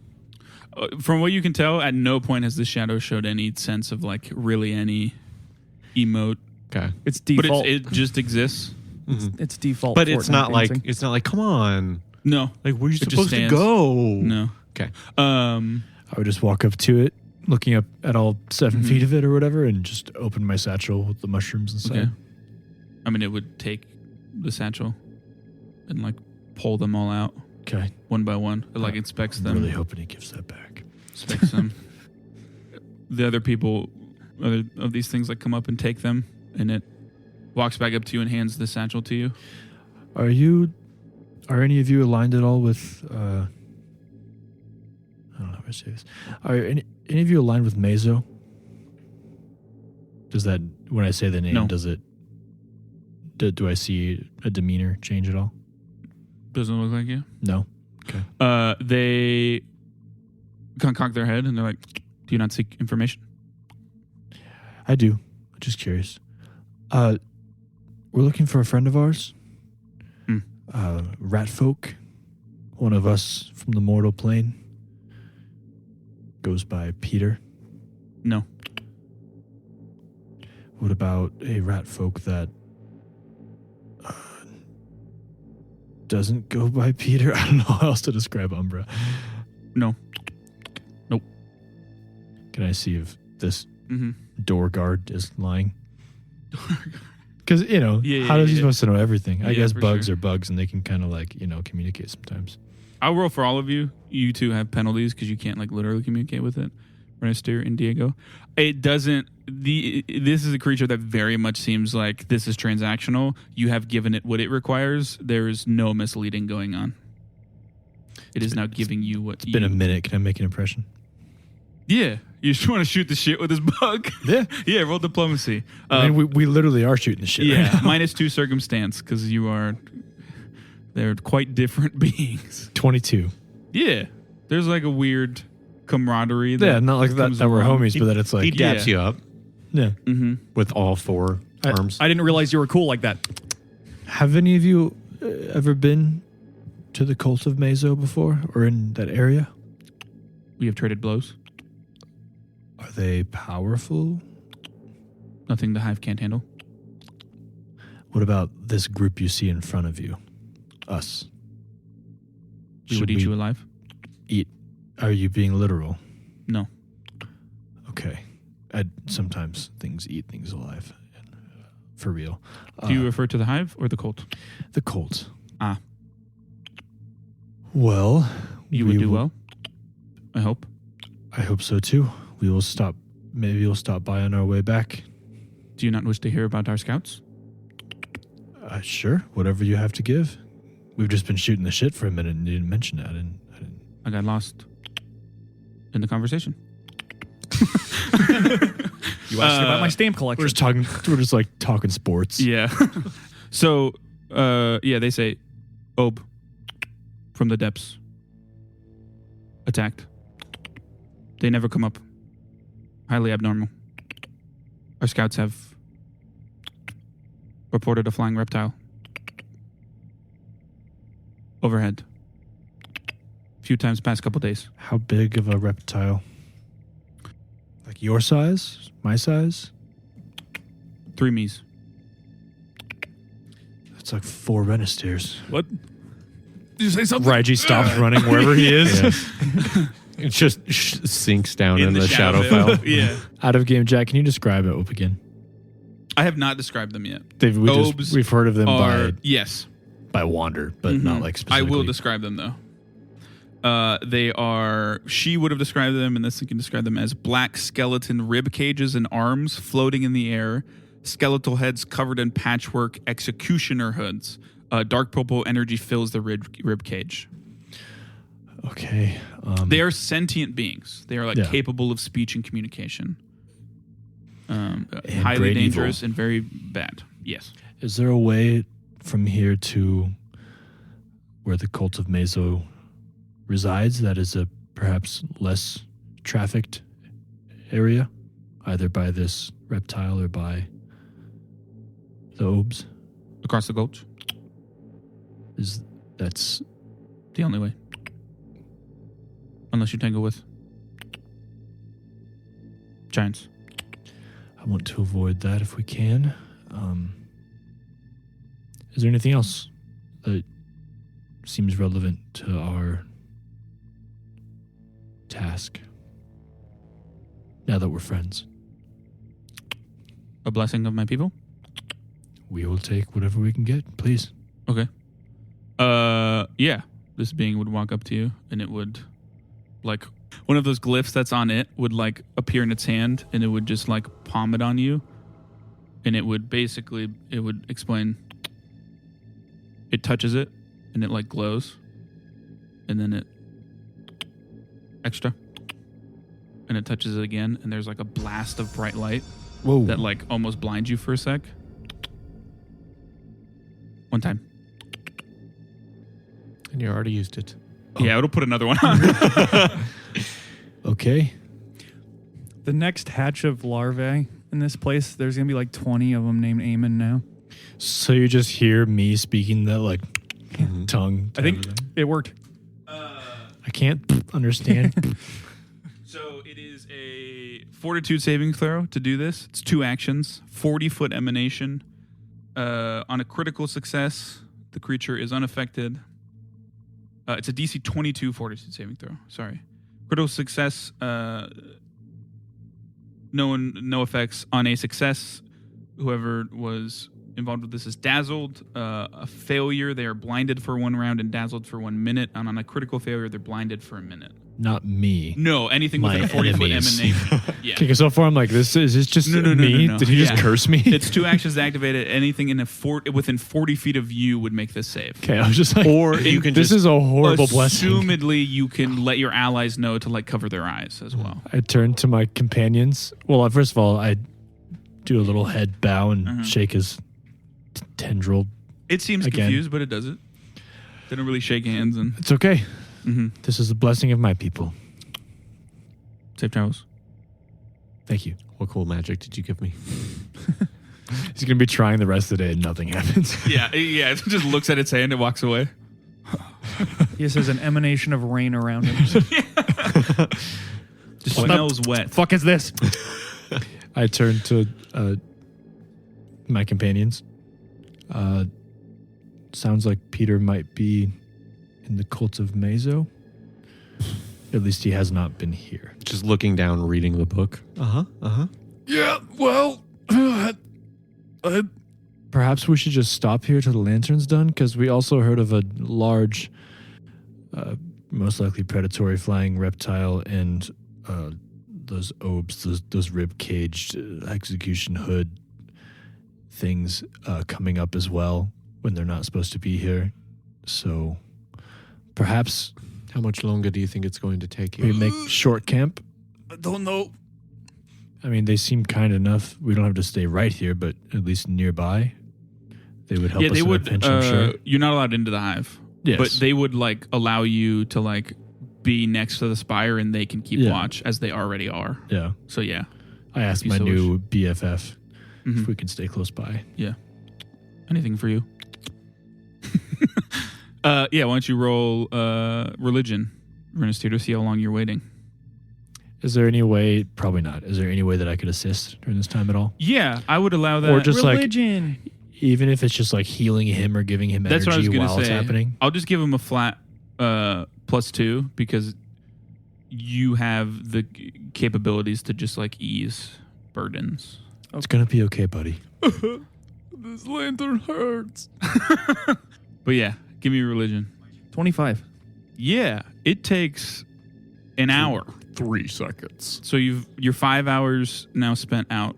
From what you can tell, at no point has the shadow showed any sense of like really any emote. Okay. It's But default. it just exists. It's default. But it's Fortnite not like dancing. come on. No. Like where are you It just supposed to stands. go? No. Okay. I would just walk up to it, looking up at all 7 feet of it or whatever, and just open my satchel with the mushrooms inside. Okay. I mean, it would take the satchel and like pull them all out Okay. one by one. It like inspects I'm them. really hoping he gives that back. Inspects them. The other people other of these things like come up and take them, and it walks back up to you and hands the satchel to you. Are any of you aligned at all with I don't know how to say this. Are any of you aligned with Meso? Does that, when I say the name, No. does it do I see a demeanor change at all? Doesn't look like you. No. Okay. They concoct their head and they're like, "Do you not seek information?" I do. Just curious. We're looking for a friend of ours. Rat folk. One of us from the mortal plane. Goes by Peter. No. What about a rat folk that doesn't go by Peter? I don't know how else to describe Umbra. No. Nope. Can I see if this Mm-hmm. door guard is lying? Because, Yeah, how is he yeah. supposed to know everything? I Yeah, guess for bugs sure. are bugs and they can kind of like, communicate sometimes. I'll roll for all of you. You two have penalties because you can't like literally communicate with it. Renister and Diego. It doesn't. This is a creature that very much seems like this is transactional. You have given it what it requires. There is no misleading going on. It is now giving you what It's been a minute. Can I make an impression? Yeah. You just want to shoot the shit with this bug? Yeah. Yeah, roll diplomacy. I mean, we literally are shooting the shit. Yeah, Right now. -2 circumstance because they're quite different beings. 22. Yeah. There's like a weird camaraderie. Yeah, not like that comes we're along. homies, but that it's like He daps you up yeah. with all 4 arms. I didn't realize you were cool like that. Have any of you ever been to the cult of Meso before, or in that area? We have traded blows. Are they powerful? Nothing the hive can't handle. What about this group you see in front of you? Us. We would eat you alive? Eat. Are you being literal? No. Okay. Sometimes things eat things alive. For real. Do you refer to the hive or the cult? The cult. Ah. Well, You would do well, I hope. I hope so too. We will stop. Maybe we'll stop by on our way back. Do you not wish to hear about our scouts? Sure. Whatever you have to give. We've just been shooting the shit for a minute and you didn't mention that. I got lost in the conversation. You asked about my stamp collection. We're just like talking sports. Yeah. So, they say, Ob, from the depths, attacked. They never come up. Highly abnormal. Our scouts have reported a flying reptile overhead. A few times past couple days. How big of a reptile? Like your size? My size? 3 Mies. That's like 4 Renisters. What? Did you say something? Raiji stops running wherever he is. Yeah. It just sinks down in the shadow pit. fell. Yeah. Out of game, Jack, can you describe it again? I have not described them yet. We've heard of them Yes. by Wander, but not like I specifically. will describe them though. They are. She would have described them, and this can describe them as black skeleton rib cages and arms floating in the air, skeletal heads covered in patchwork executioner hoods. Dark purple energy fills the rib cage. Okay. They are sentient beings. They are like Yeah. capable of speech and communication. And Highly great dangerous evil. and very bad. Yes. Is there a way from here to where the cult of Meso resides that is a perhaps less trafficked area, either by this reptile or by the Obes? Across the gulch. That's The only way. Unless you tangle with giants. I want to avoid that if we can. Is there anything else that seems relevant to our task now that we're friends? A blessing of my people? We will take whatever we can get, please. Okay. Yeah. This being would walk up to you and it would, like, one of those glyphs that's on it would, like, appear in its hand and it would just, like, palm it on you. And it would explain, it touches it and it, like, glows. And then it, extra. And it touches it again and there's, like, a blast of bright light. Whoa. That, like, almost blinds you for a sec. One time. And you already used it. Yeah, it'll put another one on. Okay. The next hatch of larvae in this place, there's going to be like 20 of them named Eamon now. So you just hear me speaking that like tongue. I think it worked. I can't understand. So it is a fortitude saving throw to do this. It's 2 actions, 40-foot emanation. On a critical success, the creature is unaffected. It's a DC 22 fortitude saving throw. Sorry. Critical success, no effects. On a success, whoever was involved with this is dazzled. A failure, they are blinded for 1 round and dazzled for 1 minute. And on a critical failure, they're blinded for a minute. not me. No, anything My within a 40-foot enemies. emanation. Yeah. Okay, so far I'm like, is this just No. me? Did he just curse me? It's 2 actions to activate it. Anything within 40 feet of you would make this save. Okay, I was just like, Or you can this just is a horrible blessing. Assumedly, you can let your allies know to like cover their eyes as well. I turn to my companions. Well, first of all, I do a little head bow and shake his tendril. It seems Again. confused, but it doesn't. They don't really shake hands and It's okay. Mhm. This is the blessing of my people. safe travels. Thank you. What cool magic did you give me? He's going to be trying the rest of the day and nothing happens. Yeah. It just looks at its hand and walks away. He just has an emanation of rain around him. Just smells wet. Fuck is this? I turn to my companions. Sounds like Peter might be in the cult of Mazo. At least he has not been here. Just looking down, reading the book. Yeah, well, Perhaps we should just stop here till the lantern's done, because we also heard of a large, most likely predatory flying reptile and those obes, those rib-caged execution hood things coming up as well when they're not supposed to be here. So perhaps How much longer do you think it's going to take we you? make short camp. I don't know. I mean, they seem kind enough. We don't have to stay right here, but at least nearby. They would help us they in would. a pinch, I'm sure. You're not allowed into the hive. Yes. But they would like allow you to like be next to the spire, and they can keep Yeah. watch as they already are. Yeah. So yeah, I asked If you my so new BFF Mhm. if we can stay close by. anything for you. Why don't you roll religion, Renester, to see how long you're waiting. Is there any way? Probably not. Is there any way that I could assist during this time at all? Yeah, I would allow that. Or just Religion. even if it's just like healing him or giving him That's what I was energy gonna while it's say. happening. I'll just give him a flat +2 because you have the capabilities to just like ease burdens. It's gonna be okay, buddy. This lantern hurts. But yeah, give me religion. 25. Yeah, it takes an hour. 3 seconds. So you're 5 hours now spent out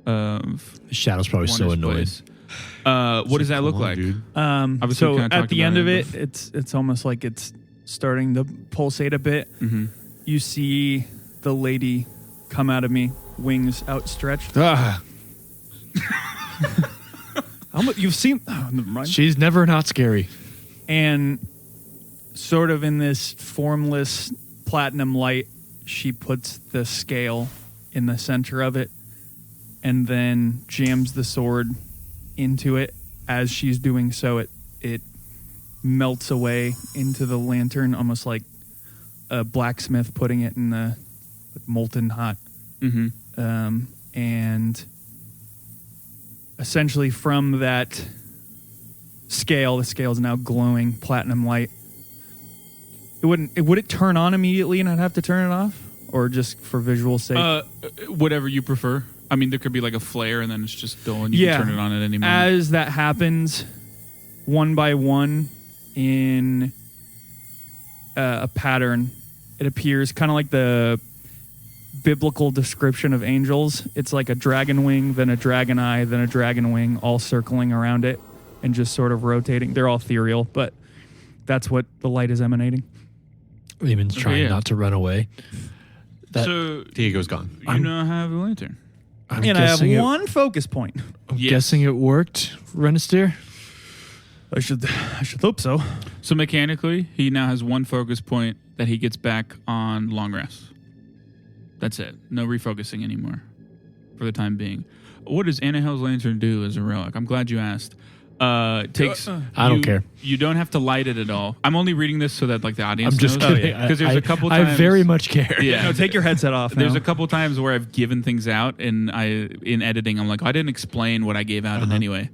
of The shadow's probably so Warner's annoyed. place. What does that look like? Dude. Obviously, So we kinda at talked the about end of it, it, it's almost like it's starting to pulsate a bit. Mhm. You see the lady come out of me, wings outstretched. Ah, You've seen... Oh, never mind. she's never not scary. And sort of in this formless platinum light, she puts the scale in the center of it and then jams the sword into it. As she's doing so, it melts away into the lantern, almost like a blacksmith putting it in the molten hot. Mhm. And essentially from that scale, the scale is now glowing platinum light. Would it turn on immediately and I'd have to turn it off, or just for visual sake? Whatever you prefer. I mean, there could be like a flare, and then it's just dull, and you can turn it on at any moment. As that happens, one by one, in a pattern, it appears kind of like the biblical description of angels. It's like a dragon wing, then a dragon eye, then a dragon wing, all circling around it and just sort of rotating. They're all ethereal, but that's what the light is emanating. Eamon's trying yeah. not to run away. So Diego's gone. you now have a lantern. I'm And I have guessing one focus point. I'm Yes. guessing it worked, Renester. I should hope so. So mechanically, he now has one focus point that he gets back on long rest. That's it. No refocusing anymore for the time being. What does Anahel's lantern do as a relic? I'm glad you asked. Takes. I don't care. You don't have to light it at all. I'm only reading this so that like the audience I'm just knows. kidding. Because there's a couple times. I very much care. Yeah. No, take your headset off. There's now. a couple times where I've given things out, and in editing, I'm like, I didn't explain what I gave out in any way.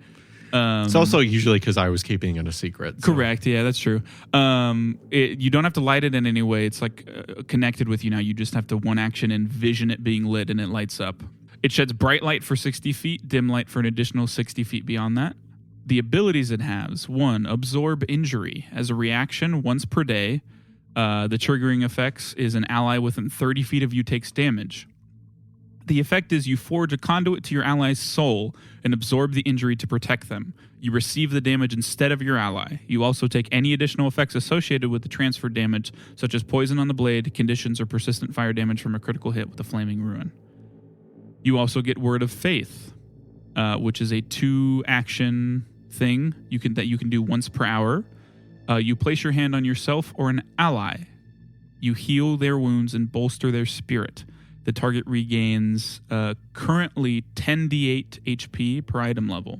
It's also usually because I was keeping it a secret. so- Correct. Yeah, that's true. You don't have to light it in any way. It's like connected with you now. You just have to one action envision it being lit, and it lights up. It sheds bright light for 60 feet, dim light for an additional 60 feet beyond that. The abilities it has: 1, absorb injury. As a reaction, once per day, The triggering effects is an ally within 30 feet of you takes damage. The effect is you forge a conduit to your ally's soul and absorb the injury to protect them. You receive the damage instead of your ally. You also take any additional effects associated with the transferred damage, such as poison on the blade, conditions, or persistent fire damage from a critical hit with a flaming ruin. You also get Word of Faith, which is a 2-action thing that you can do once per hour. You place your hand on yourself or an ally. You heal their wounds and bolster their spirit. The target regains currently 10d8 HP per item level.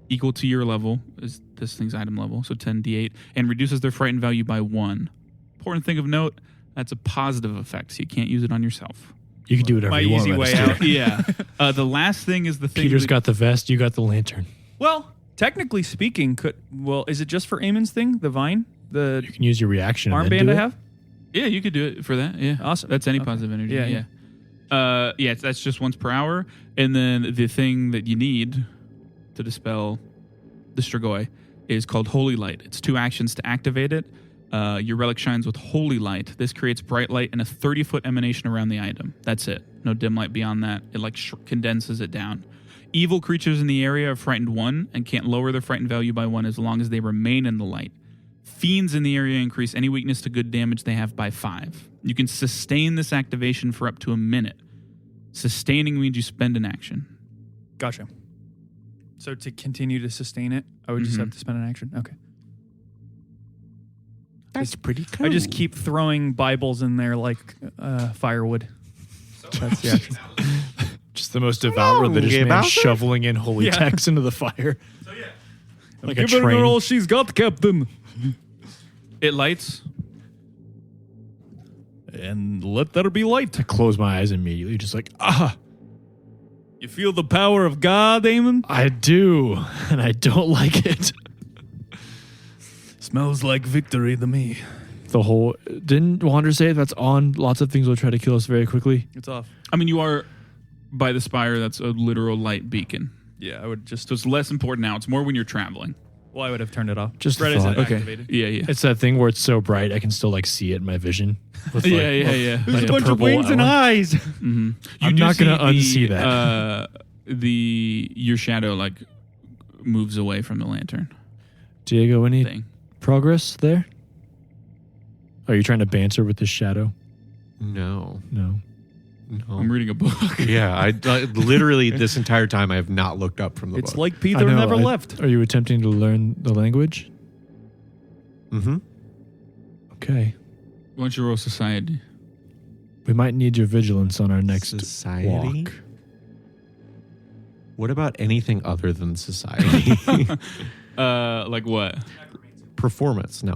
Equal to your level is this thing's item level, so 10d8, and reduces their frightened value by 1. Important thing of note, that's a positive effect, so you can't use it on yourself. You can do whatever My you want. easy with way this. out. Yeah. The last thing is the thing. Peter's got the vest. You got the lantern. Well, technically speaking, is it just for Eamon's thing, the vine? The You can use your reaction. and then armband do I it. have? Yeah, you could do it for that. Yeah. Awesome. That's any Okay. positive energy. Yeah, Yeah. That's just once per hour. And then the thing that you need to dispel the Strigoi is called Holy Light. It's 2 actions to activate it. Your relic shines with Holy Light. This creates bright light and a 30-foot emanation around the item. That's it. No dim light beyond that. It condenses it down. Evil creatures in the area are frightened 1 and can't lower their frightened value by 1 as long as they remain in the light. Fiends in the area increase any weakness to good damage they have by 5. You can sustain this activation for up to a minute. Sustaining means you spend an action. Gotcha. So to continue to sustain it, I would just have to spend an action? Okay. That's pretty cool. I just keep throwing Bibles in there like firewood. That's the action. Just the most devout religious man about it? shoveling in holy Yeah. texts into the fire. Like a Giving her train. all she's got, Captain. It lights. And let there be light. I close my eyes immediately, just like, You feel the power of God, Eamon? I do, and I don't like it. Smells like victory to me. The whole, didn't Wander say that's on? Lots of things will try to kill us very quickly. It's off. I mean, you are by the spire. That's a literal light beacon. Yeah, I would just... So it's less important now. It's more when you're traveling. Well, I would have turned it off. Just right a as thought. it Okay. activated. Yeah, yeah. It's that thing where it's so bright I can still like see it in my vision. With, like, Yeah. like a purple outline. eyes. Mm-hmm. I'm not gonna unsee that. Your shadow like moves away from the lantern Diego, any thing. progress there? Are you trying to banter with this shadow? No. No. I'm reading a book. Yeah, I literally this entire time I have not looked up from the It's book. like I Peter know, never left. Are you attempting to learn the language? Mm-hmm. Okay. Why don't you roll society? We might need your vigilance on our next Society? walk. What about anything other than society? Like what? Performance? No.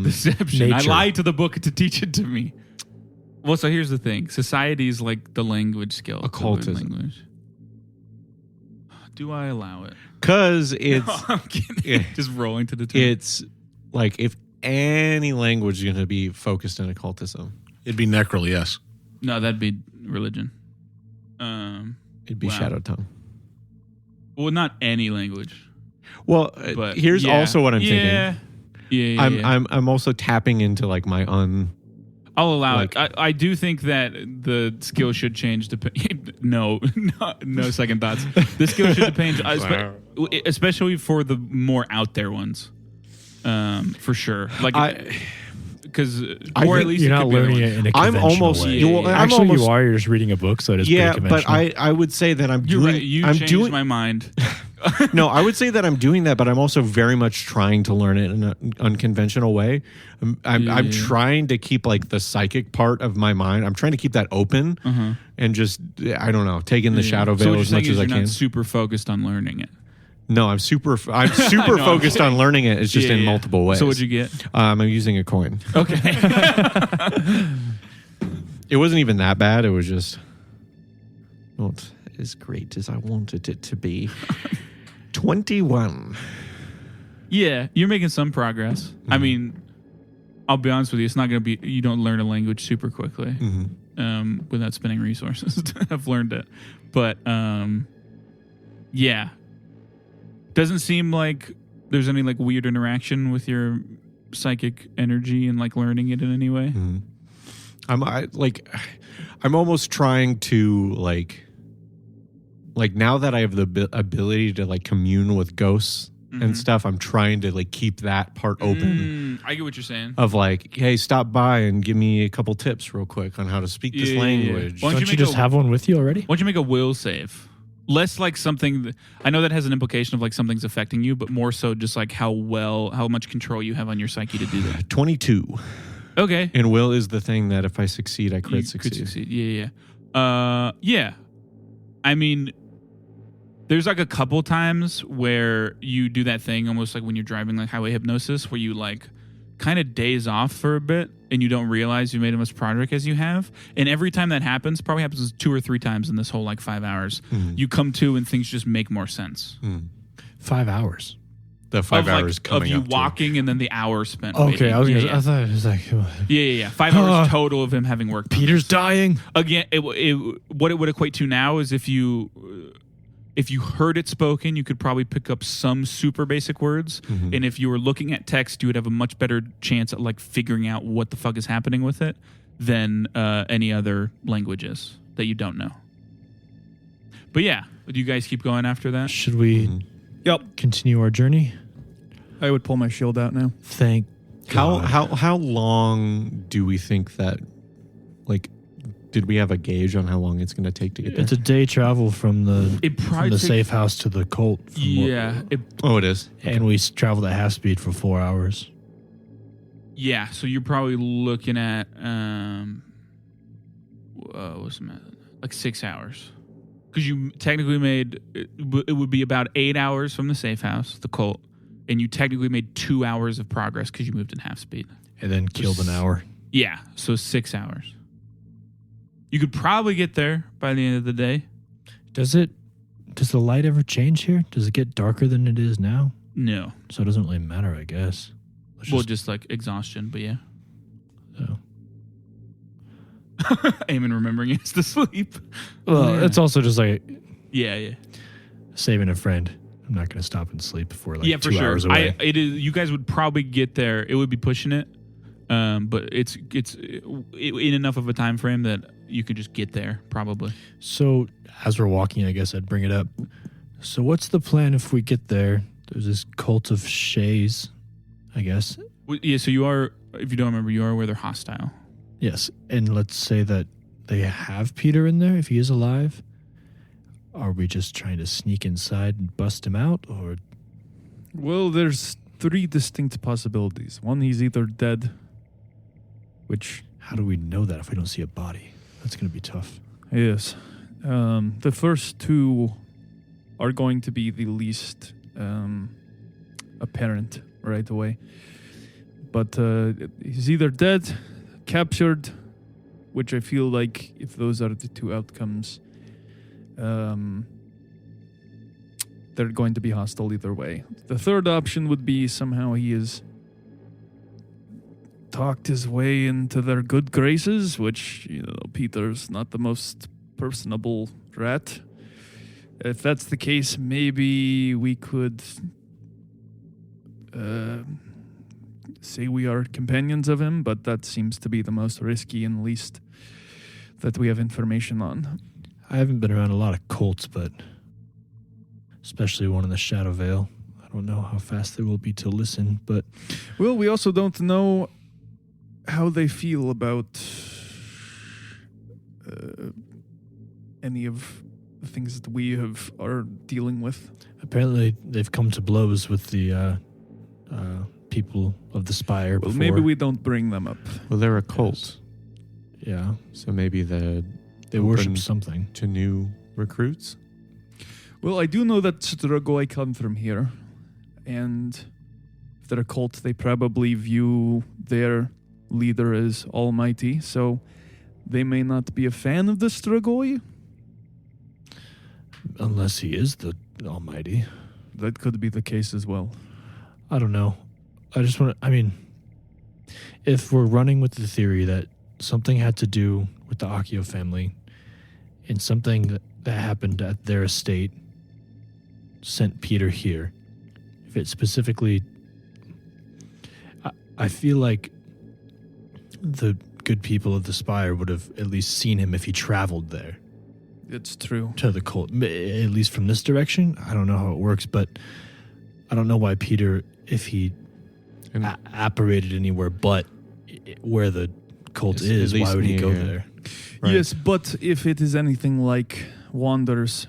Deception. I Nature. lied to the book to teach it to me. Well, so here's the thing. Society is like the language skill. to learn Occultism. Language. Do I allow it? Because it's I'm kidding. Yeah. Just rolling to determine. it's like if any language is going to be focused in occultism, It'd be necroly, yes. No, that'd be religion. it'd be Wow. Shadow Tongue. Well, not any language. Well, But here's yeah. also what I'm Yeah. thinking. Yeah. I'm also tapping into like my I'll allow like- it. I do think that the skill should change. No, second thoughts. The skill should change, especially for the more out there ones. For sure. Like, because or at least you're it not could be other learning ones. it in a I'm conventional almost- way. you will- I'm Actually, almost- you are. You're just reading a book, so it is yeah, pretty but conventional. I would say that I'm You're doing right. You I'm changed doing my mind. no, I would say that I'm doing that, but I'm also very much trying to learn it in an unconventional way. I'm trying to keep like the psychic part of my mind. I'm trying to keep that open and just I don't know, take in the shadow So veil what you're as much saying as is I you're can. not super focused on learning it. No, I'm super No, I'm focused on kidding. learning it. It's just in multiple ways. So what'd you get? I'm using a coin. Okay. It wasn't even that bad. It was just not as great as I wanted it to be. 21. Yeah, you're making some progress. I mean, I'll be honest with you. It's not going to be. You don't learn a language super quickly without spending resources. I've learned it, but yeah, doesn't seem like there's any like weird interaction with your psychic energy and like learning it in any way? Mm-hmm. I'm almost trying to like now that I have the ability to like commune with ghosts and stuff, I'm trying to like keep that part open. I get what you're saying. Of like, hey, stop by and give me a couple tips real quick on how to speak this language. Why Don't you just have one with you already? Why don't you make a will save? Less like something I know that has an implication of like something's affecting you, but more so just like how much control you have on your psyche to do that. 22. Okay. And will is the thing that if I succeed, I crit succeed. Could succeed. Yeah. I mean, there's like a couple times where you do that thing almost like when you're driving like highway hypnosis where you like kind of daze off for a bit and you don't realize you made as much progress as you have. And every time that happens, probably happens 2 or 3 times in this whole like 5 hours, you come to and things just make more sense. 5 hours. The 5 hours coming of you up walking and then the hour spent. Okay, waiting. I thought it was like Yeah. 5 hours total of him having worked. Peter's dying. Again, what it would equate to now is if you heard it spoken, you could probably pick up some super basic words. And if you were looking at text, you would have a much better chance at like figuring out what the fuck is happening with it than any other languages that you don't know. But yeah, do you guys keep going after that? Should we continue our journey? I would pull my shield out now. Thank God. How long do we think that, like, did we have a gauge on how long it's going to take to get there? It's a day travel from the takes- safe house to the cult. It is. And we traveled at half speed for 4 hours. Yeah, so you're probably looking at what's the math? Like 6 hours. Because you technically made it would be about 8 hours from the safe house, the cult, and you technically made 2 hours of progress because you moved in half speed. And then killed an hour. Yeah, so 6 hours. You could probably get there by the end of the day. Does the light ever change here? Does it get darker than it is now? No. So it doesn't really matter, I guess. Just like exhaustion, but yeah. Oh. Eamon remembering is to sleep. Well, it's also just like Yeah. saving a friend. I'm not going to stop and sleep for like 2 for sure. hours away. You guys would probably get there. It would be pushing it, but it's in enough of a time frame that you could just get there probably. So as we're walking, I guess I'd bring it up. So what's the plan if we get there? There's this cult of Shays, I guess. Well, yeah. So you are, if you don't remember, you are where they're hostile. Yes, and let's say that they have Peter in there if he is alive. Are we just trying to sneak inside and bust him out, or? Well, there's 3 distinct possibilities. One, he's either dead, which... How do we know that if we don't see a body? That's going to be tough. Yes. The first 2 are going to be the least apparent right away. But he's either dead, captured, which I feel like if those are the 2 outcomes, they're going to be hostile either way. The third option would be somehow he has talked his way into their good graces, which, Peter's not the most personable rat. If that's the case, maybe we could say we are companions of him, but that seems to be the most risky and least that we have information on. I haven't been around a lot of cults, but especially one in the Shadow Vale. I don't know how fast they will be to listen, but... Well, we also don't know how they feel about any of the things that we are dealing with. Apparently, they've come to blows with the people of the Spire Well, before. maybe we don't bring them up. Well, they're a cult. Yeah. So maybe they worship open something. to new recruits. Well, I do know that Stragoi come from here, and if they're a cult, they probably view their leader as almighty, so they may not be a fan of the Stragoi. Unless he is the almighty. That could be the case as well. I don't know. I just want to, if we're running with the theory that something had to do with the Accio family and something that happened at their estate sent Peter here, if it specifically, I feel like the good people of the Spire would have at least seen him if he traveled there It's true. to the cult, at least from this direction. I don't know how it works, but I don't know why Peter, if he apparated anywhere but where the cult Yes, is, at least why would he near go here. there? Right. Yes, but if it is anything like Wander's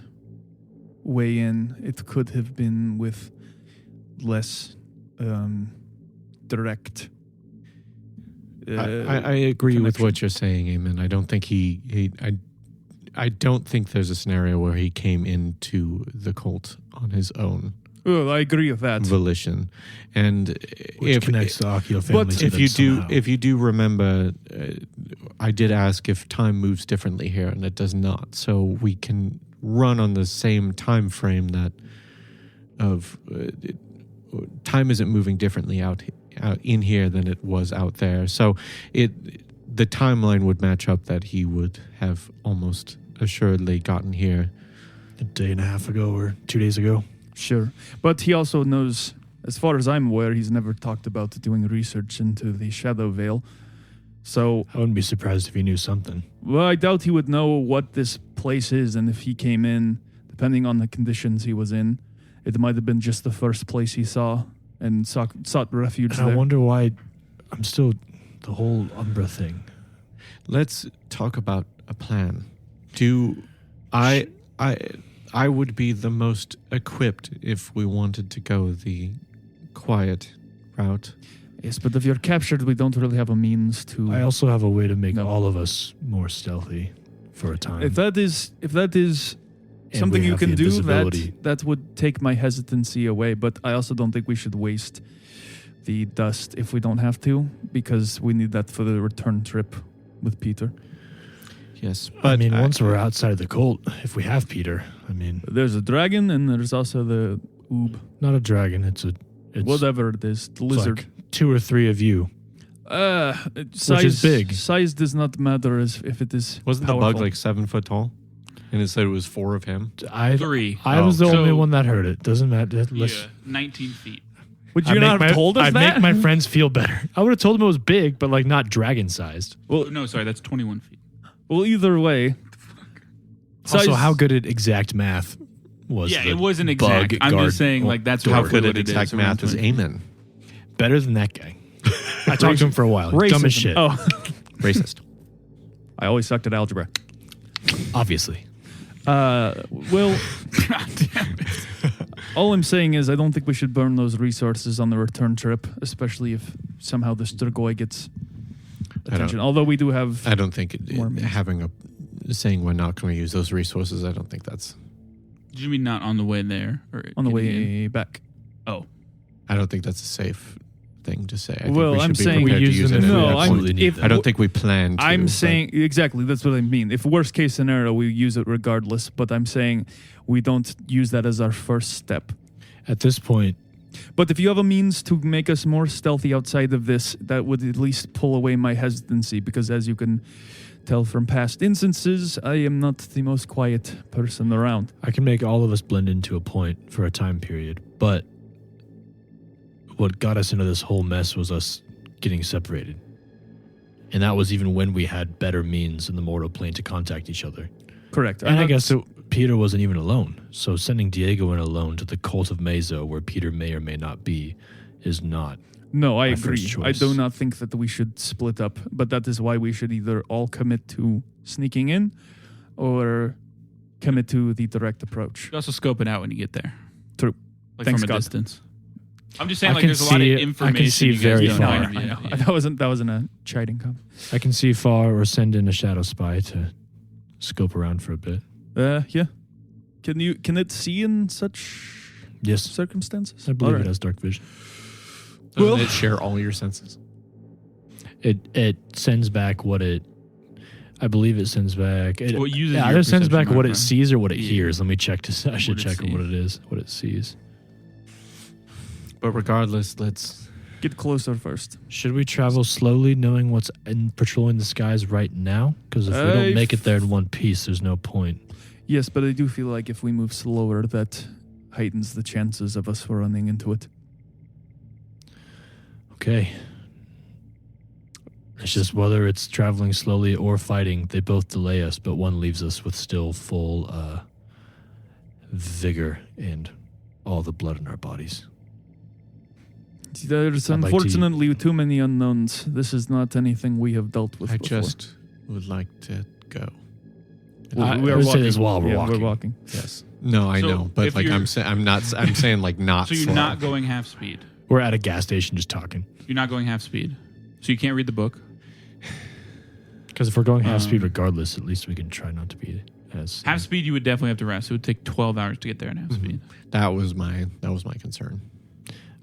way in, it could have been with less direct. I agree with what you're saying, Eamon. I don't think I don't think there's a scenario where he came into the cult on his own Well, I agree with that. volition. And Which if connects the Akio family to if them you somehow. if you do remember, I did ask if time moves differently here, and it does not. So we can run on the same time frame that of time isn't moving differently out in here than it was out there. So the timeline would match up that he would have almost assuredly gotten here. a day and a half ago or 2 days ago. Sure. But he also knows, as far as I'm aware, he's never talked about doing research into the Shadow Veil. So, I wouldn't be surprised if he knew something. well, I doubt he would know what this place is, and if he came in, depending on the conditions he was in, it might have been just the first place he saw and sought refuge And there. I wonder why I'm still the whole Umbra thing. Let's talk about a plan. I would be the most equipped if we wanted to go the quiet route. Yes, but if you're captured, we don't really have a means to... I also have a way to make No. all of us more stealthy for a time. If that is And something we you have can the do, invisibility. that would take my hesitancy away. But I also don't think we should waste the dust if we don't have to, because we need that for the return trip with Peter. Yes, I but mean, once we're outside of the cult, if we have Peter, I mean, There's a dragon, and there's also the oob, not a dragon. It's whatever it is, the it's lizard. like 2 or 3 of you. Size, is big. Size does not matter as if it is wasn't the powerful. bug like 7 foot tall? And it said it was 4 of him. I 3. I was the So- only one that heard it. Doesn't matter. Yeah, 19 feet. Would I you not make have told us I that? make my friends feel better. I would have told them it was big, but like not dragon sized. Well, no, sorry, that's 21 feet. Well, either way. Also, Size- how good at exact math was Yeah, the it wasn't bug exact. I'm guard just saying, like, that's How roughly good at what it exact is, around math is 20 feet. Eamon? better than that guy. I talked to him for a while. He's dumb as Racism. shit. Oh, Racist. I always sucked at algebra. Obviously. Well, all I'm saying is I don't think we should burn those resources on the return trip, especially if somehow the Strigoi gets attention. Although we do have... I don't think More means. saying we're not going to use those resources, I don't think that's... Did you mean not on the way there? Or on the getting way in? back. Oh. I don't think that's a safe thing to say. I think Well, we should I'm be saying prepared we to use use them it if at we No, any I'm- absolutely point. need if- them. I don't think we plan to. I'm but- saying exactly that's what I mean. If worst case scenario, we use it regardless. But I'm saying we don't use that as our first step. At this point, But if you have a means to make us more stealthy outside of this, that would at least pull away my hesitancy. Because as you can tell from past instances, I am not the most quiet person around. I can make all of us blend into a point for a time period, but what got us into this whole mess was us getting separated. And that was even when we had better means in the mortal plane to contact each other. Correct. And I guess Peter wasn't even alone. So sending Diego in alone to the cult of Meso, where Peter may or may not be, is not. No, I my agree. first I choice. do not think that we should split up, but that is why we should either all commit to sneaking in or commit to the direct approach. You also scope it out when you get there. True. Like Thanks, from a God. distance. I'm just saying, I like, can there's a lot of see it- I can information. see you guys very don't far. know. I know. Yeah. That wasn't a chiding comment. I can see far or send in a shadow spy to scope around for a bit. Yeah. Can it see in such Yes, circumstances? I believe All it right. has dark vision. Doesn't Well- it share all your senses? It sends back what it. I believe it sends back. It, Well, it uses yeah, your either sends back perception what it modifier. sees or what it Yeah. hears. Let me check to. I should What it check what it is. What it sees. But regardless, let's... Get closer first. Should we travel slowly, knowing what's in patrolling the skies right now? Because if we don't make it there in one piece, there's no point. Yes, but I do feel like if we move slower, that heightens the chances of us running into it. Okay, It's just whether it's traveling slowly or fighting, they both delay us, but one leaves us with still full vigor and all the blood in our bodies. There's I'd like to- unfortunately too many unknowns. This is not anything we have dealt with I before. just would like to go. I would say this while we're walking. We're walking. Yes. No, I So know, but if like you're- I'm saying like not. So you're slow. not going half speed. We're at a gas station just talking. You're not going half speed. So you can't read the book. Because if we're going half speed regardless, at least we can try not to be as... Half speed, you would definitely have to rest. It would take 12 hours to get there in half speed. That was my concern.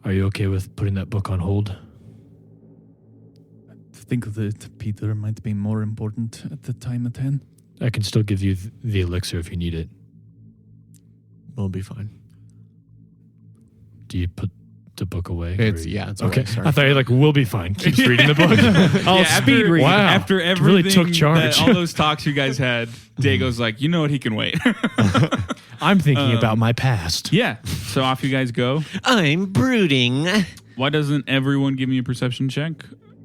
Are you okay with putting that book on hold? I think that Peter might be more important at the time at hand. I can still give you the elixir if you need it. We'll be fine. Do you put the book away? It's okay. away, sorry. I thought you were like, we'll be fine. Keeps reading the book. I'll speed read. Wow. After It everything, really took charge. all those talks you guys had, Diego's like, you know what, he can wait. I'm thinking about my past. Yeah. So off you guys go. I'm brooding. Why doesn't everyone give me a perception check?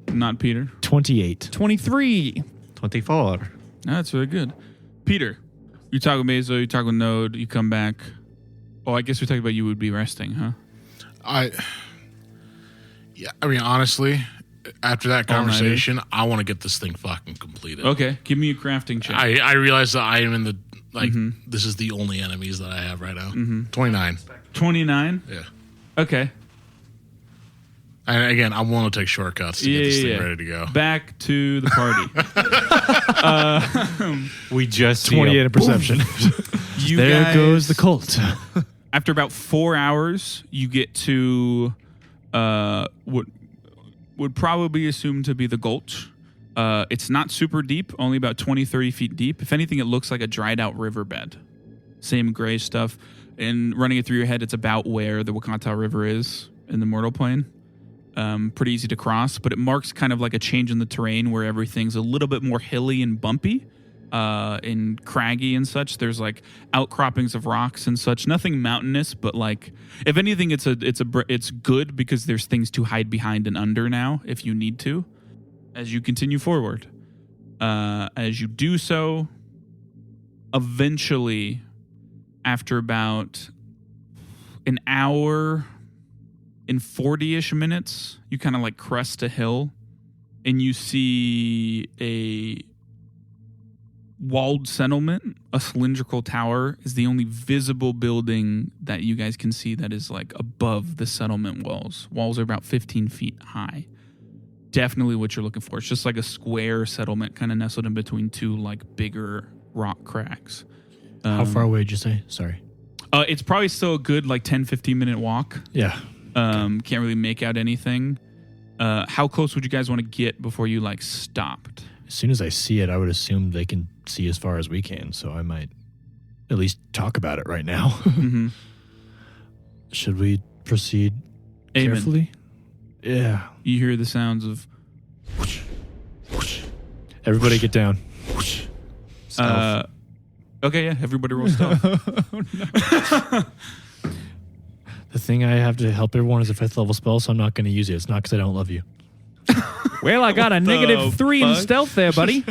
Not Peter. 28. 23. 24. No, that's really good. Peter, you talk with Meso, you talk with Node, you come back. Oh, I guess we talked about you would be resting, huh? I mean, honestly, after that conversation, I want to get this thing fucking completed. Okay, give me a crafting check. I realize that I am in the, this is the only enemies that I have right now. 29. 29? Yeah. Okay. And again, I want to take shortcuts to get this thing ready to go. Back to the party. We just see 28 a in perception. You There guys, goes the cult. After about 4 hours, you get to what would probably be assumed to be the gulch. It's not super deep, only about 20, 30 feet deep. If anything, it looks like a dried out riverbed. Same gray stuff. And running it through your head, it's about where the Wakata River is in the Mortal Plane. Pretty easy to cross, but it marks kind of like a change in the terrain where everything's a little bit more hilly and bumpy and craggy and such. There's like outcroppings of rocks and such. Nothing mountainous, but like if anything, it's good because there's things to hide behind and under now if you need to. As you continue forward, as you do so, eventually, after about an hour in 40-ish minutes, you kind of like crest a hill and you see a walled settlement. A cylindrical tower is the only visible building that you guys can see that is like above the settlement walls. Walls are about 15 feet high. Definitely what you're looking for. It's just like a square settlement kind of nestled in between two like bigger rock cracks. How far away did you say? Sorry. It's probably still a good like 10, 15 minute walk. Yeah. Can't really make out anything. How close would you guys want to get before you like stopped? As soon as I see it, I would assume they can see as far as we can. So I might at least talk about it right now. Mm-hmm. Should we proceed Amen. carefully? Yeah. You hear the sounds of whoosh, Whoosh. Everybody get down. whoosh. Okay, yeah, everybody roll stealth. The thing I have to help everyone is a 5th level spell, so I'm not going to use it. It's not because I don't love you. Well, I got a negative 3 in fuck? stealth there, buddy.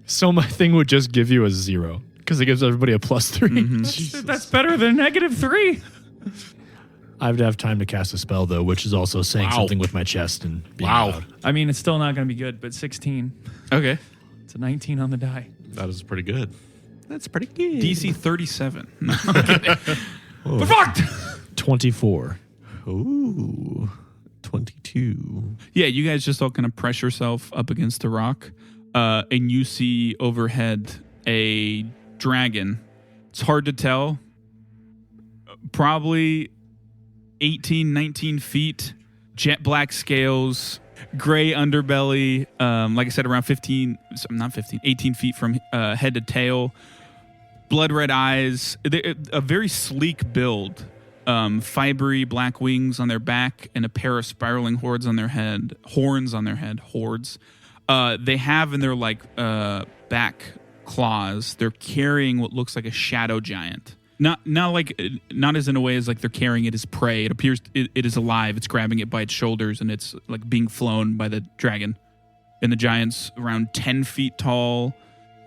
So my thing would just give you a 0 because it gives everybody a +3. Mm-hmm. That's better than negative 3. I have to have time to cast a spell, though, which is also saying Wow. something with my chest and being Wow. loud. I mean, it's still not going to be good, but 16. Okay. It's a 19 on the die. That is pretty good. That's pretty good. DC 37. No, I'm kidding. But fucked! 24. Ooh, 22. Yeah, you guys just all kind of press yourself up against the rock, and you see overhead a dragon. It's hard to tell. Probably 18, 19 feet, jet black scales, gray underbelly, like I said, around 18 feet from head to tail, blood red eyes, a very sleek build, fibery black wings on their back and a pair of spiraling horns on their head. They have in their like back claws, they're carrying what looks like a shadow giant. Not as in a way as like they're carrying it as prey. It appears it is alive. It's grabbing it by its shoulders and it's like being flown by the dragon. And the giant's around 10 feet tall,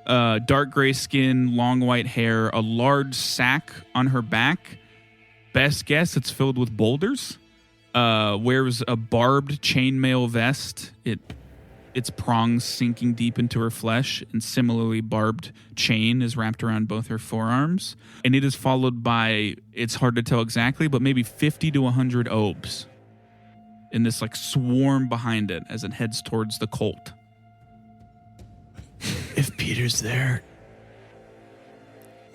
dark gray skin, long white hair, a large sack on her back. Best guess, it's filled with boulders. Wears a barbed chainmail vest. Its prongs sinking deep into her flesh, and similarly barbed chain is wrapped around both her forearms. And it is followed by, it's hard to tell exactly, but maybe 50 to 100 obes in this like swarm behind it as it heads towards the cult. If Peter's there,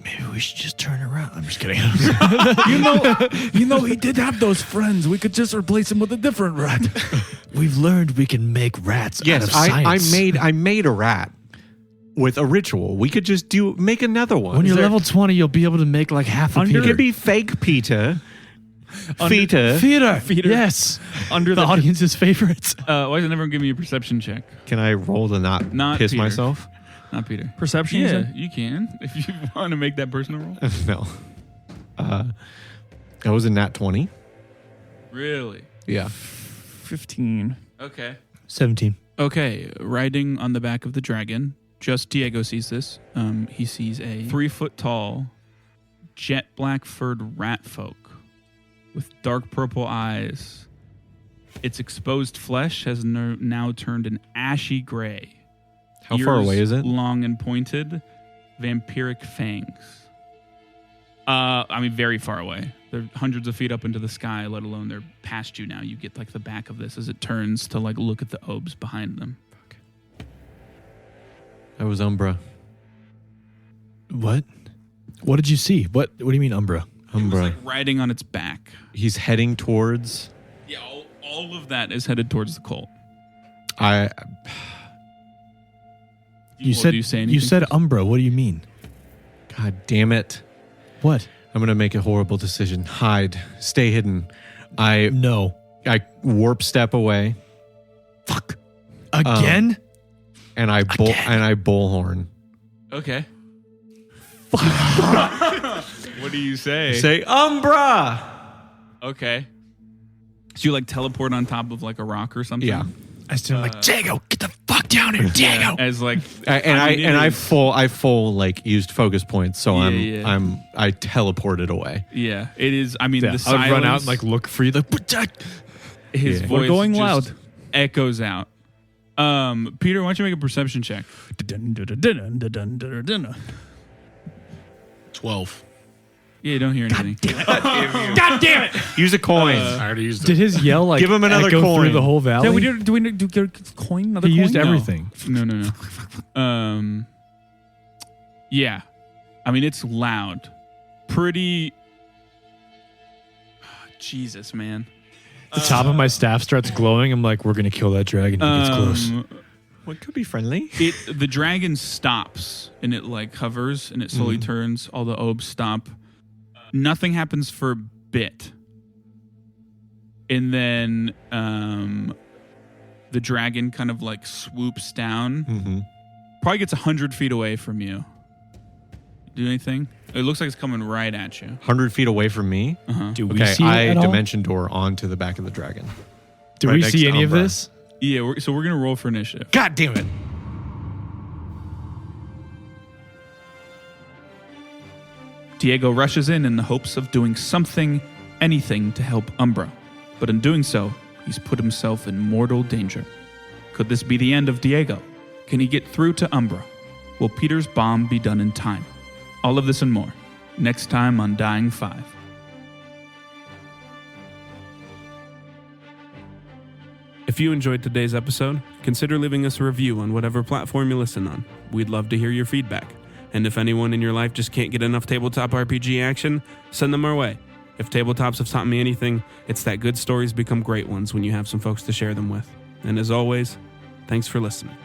maybe we should just turn around. I'm just kidding. You know, he did have those friends. We could just replace him with a different rat. We've learned we can make rats out of science. I made a rat with a ritual. We could just make another one. When you're level 20, you'll be able to make like half a It Peter. could be fake Peter. Peter. Yes. Under the audience's favorites. Why doesn't everyone give me a perception check? Can I roll to not piss Peter. myself? Not Peter. Perception? Yeah, you can. If you want to make that personal roll. No. I was a nat 20. Really? Yeah. 15. Okay. 17. Okay, riding on the back of the dragon, just Diego sees this. He sees a 3-foot-tall, jet black furred rat folk with dark purple eyes. Its exposed flesh has now turned an ashy gray. How far Ears away is it? Long and pointed, vampiric fangs. Very far away. They're hundreds of feet up into the sky, let alone they're past you now. You get like the back of this as it turns to like look at the obes behind them. That was Umbra. What? What did you see? What do you mean, Umbra? It was Umbra. like riding on its back. He's heading towards... Yeah, all of that is headed towards the cult. You anything? said Umbra. What do you mean? God damn it. What? I'm going to make a horrible decision. Hide. Stay hidden. No. I warp step away. Fuck. Again? And I bullhorn. Okay. What do you say? Say Umbra. Okay. So you like teleport on top of like a rock or something? Yeah. I still like, Diego, get the fuck down here, Diego. As like I full like used focus points, so Yeah. I teleported away. Yeah, it is. I mean, Yeah, the I silence. would run out and like look for you. Like, his Yeah. voice We're going just loud. echoes out. Peter, why don't you make a perception check? 12. Yeah, you don't hear anything. God damn it! Use a coin. I already used Did it. his yell like Give him another echo coin. through the whole valley? Yeah, do we get a coin? Another He coin? used No. everything. No. Yeah. I mean, it's loud. Pretty. Jesus, man. The top of my staff starts glowing. I'm like, we're gonna kill that dragon. He gets close. What could be friendly? The dragon stops and it like hovers and it slowly turns. All the obes stop. Nothing happens for a bit. And then the dragon kind of like swoops down. Mm-hmm. Probably gets 100 feet away from you. Do anything? It looks like it's coming right at you. 100 feet away from me. Do we Okay, see it at all? dimension door onto the back of the dragon. Do right we next see to any of Umbra. this? Yeah, so we're going to roll for initiative. God damn it. Diego rushes in the hopes of doing anything to help Umbra. But in doing so, he's put himself in mortal danger. Could this be the end of Diego? Can he get through to Umbra? Will Peter's bomb be done in time? All of this and more, next time on Dying 5. If you enjoyed today's episode, consider leaving us a review on whatever platform you listen on. We'd love to hear your feedback. And if anyone in your life just can't get enough tabletop RPG action, send them our way. If tabletops have taught me anything, it's that good stories become great ones when you have some folks to share them with. And as always, thanks for listening.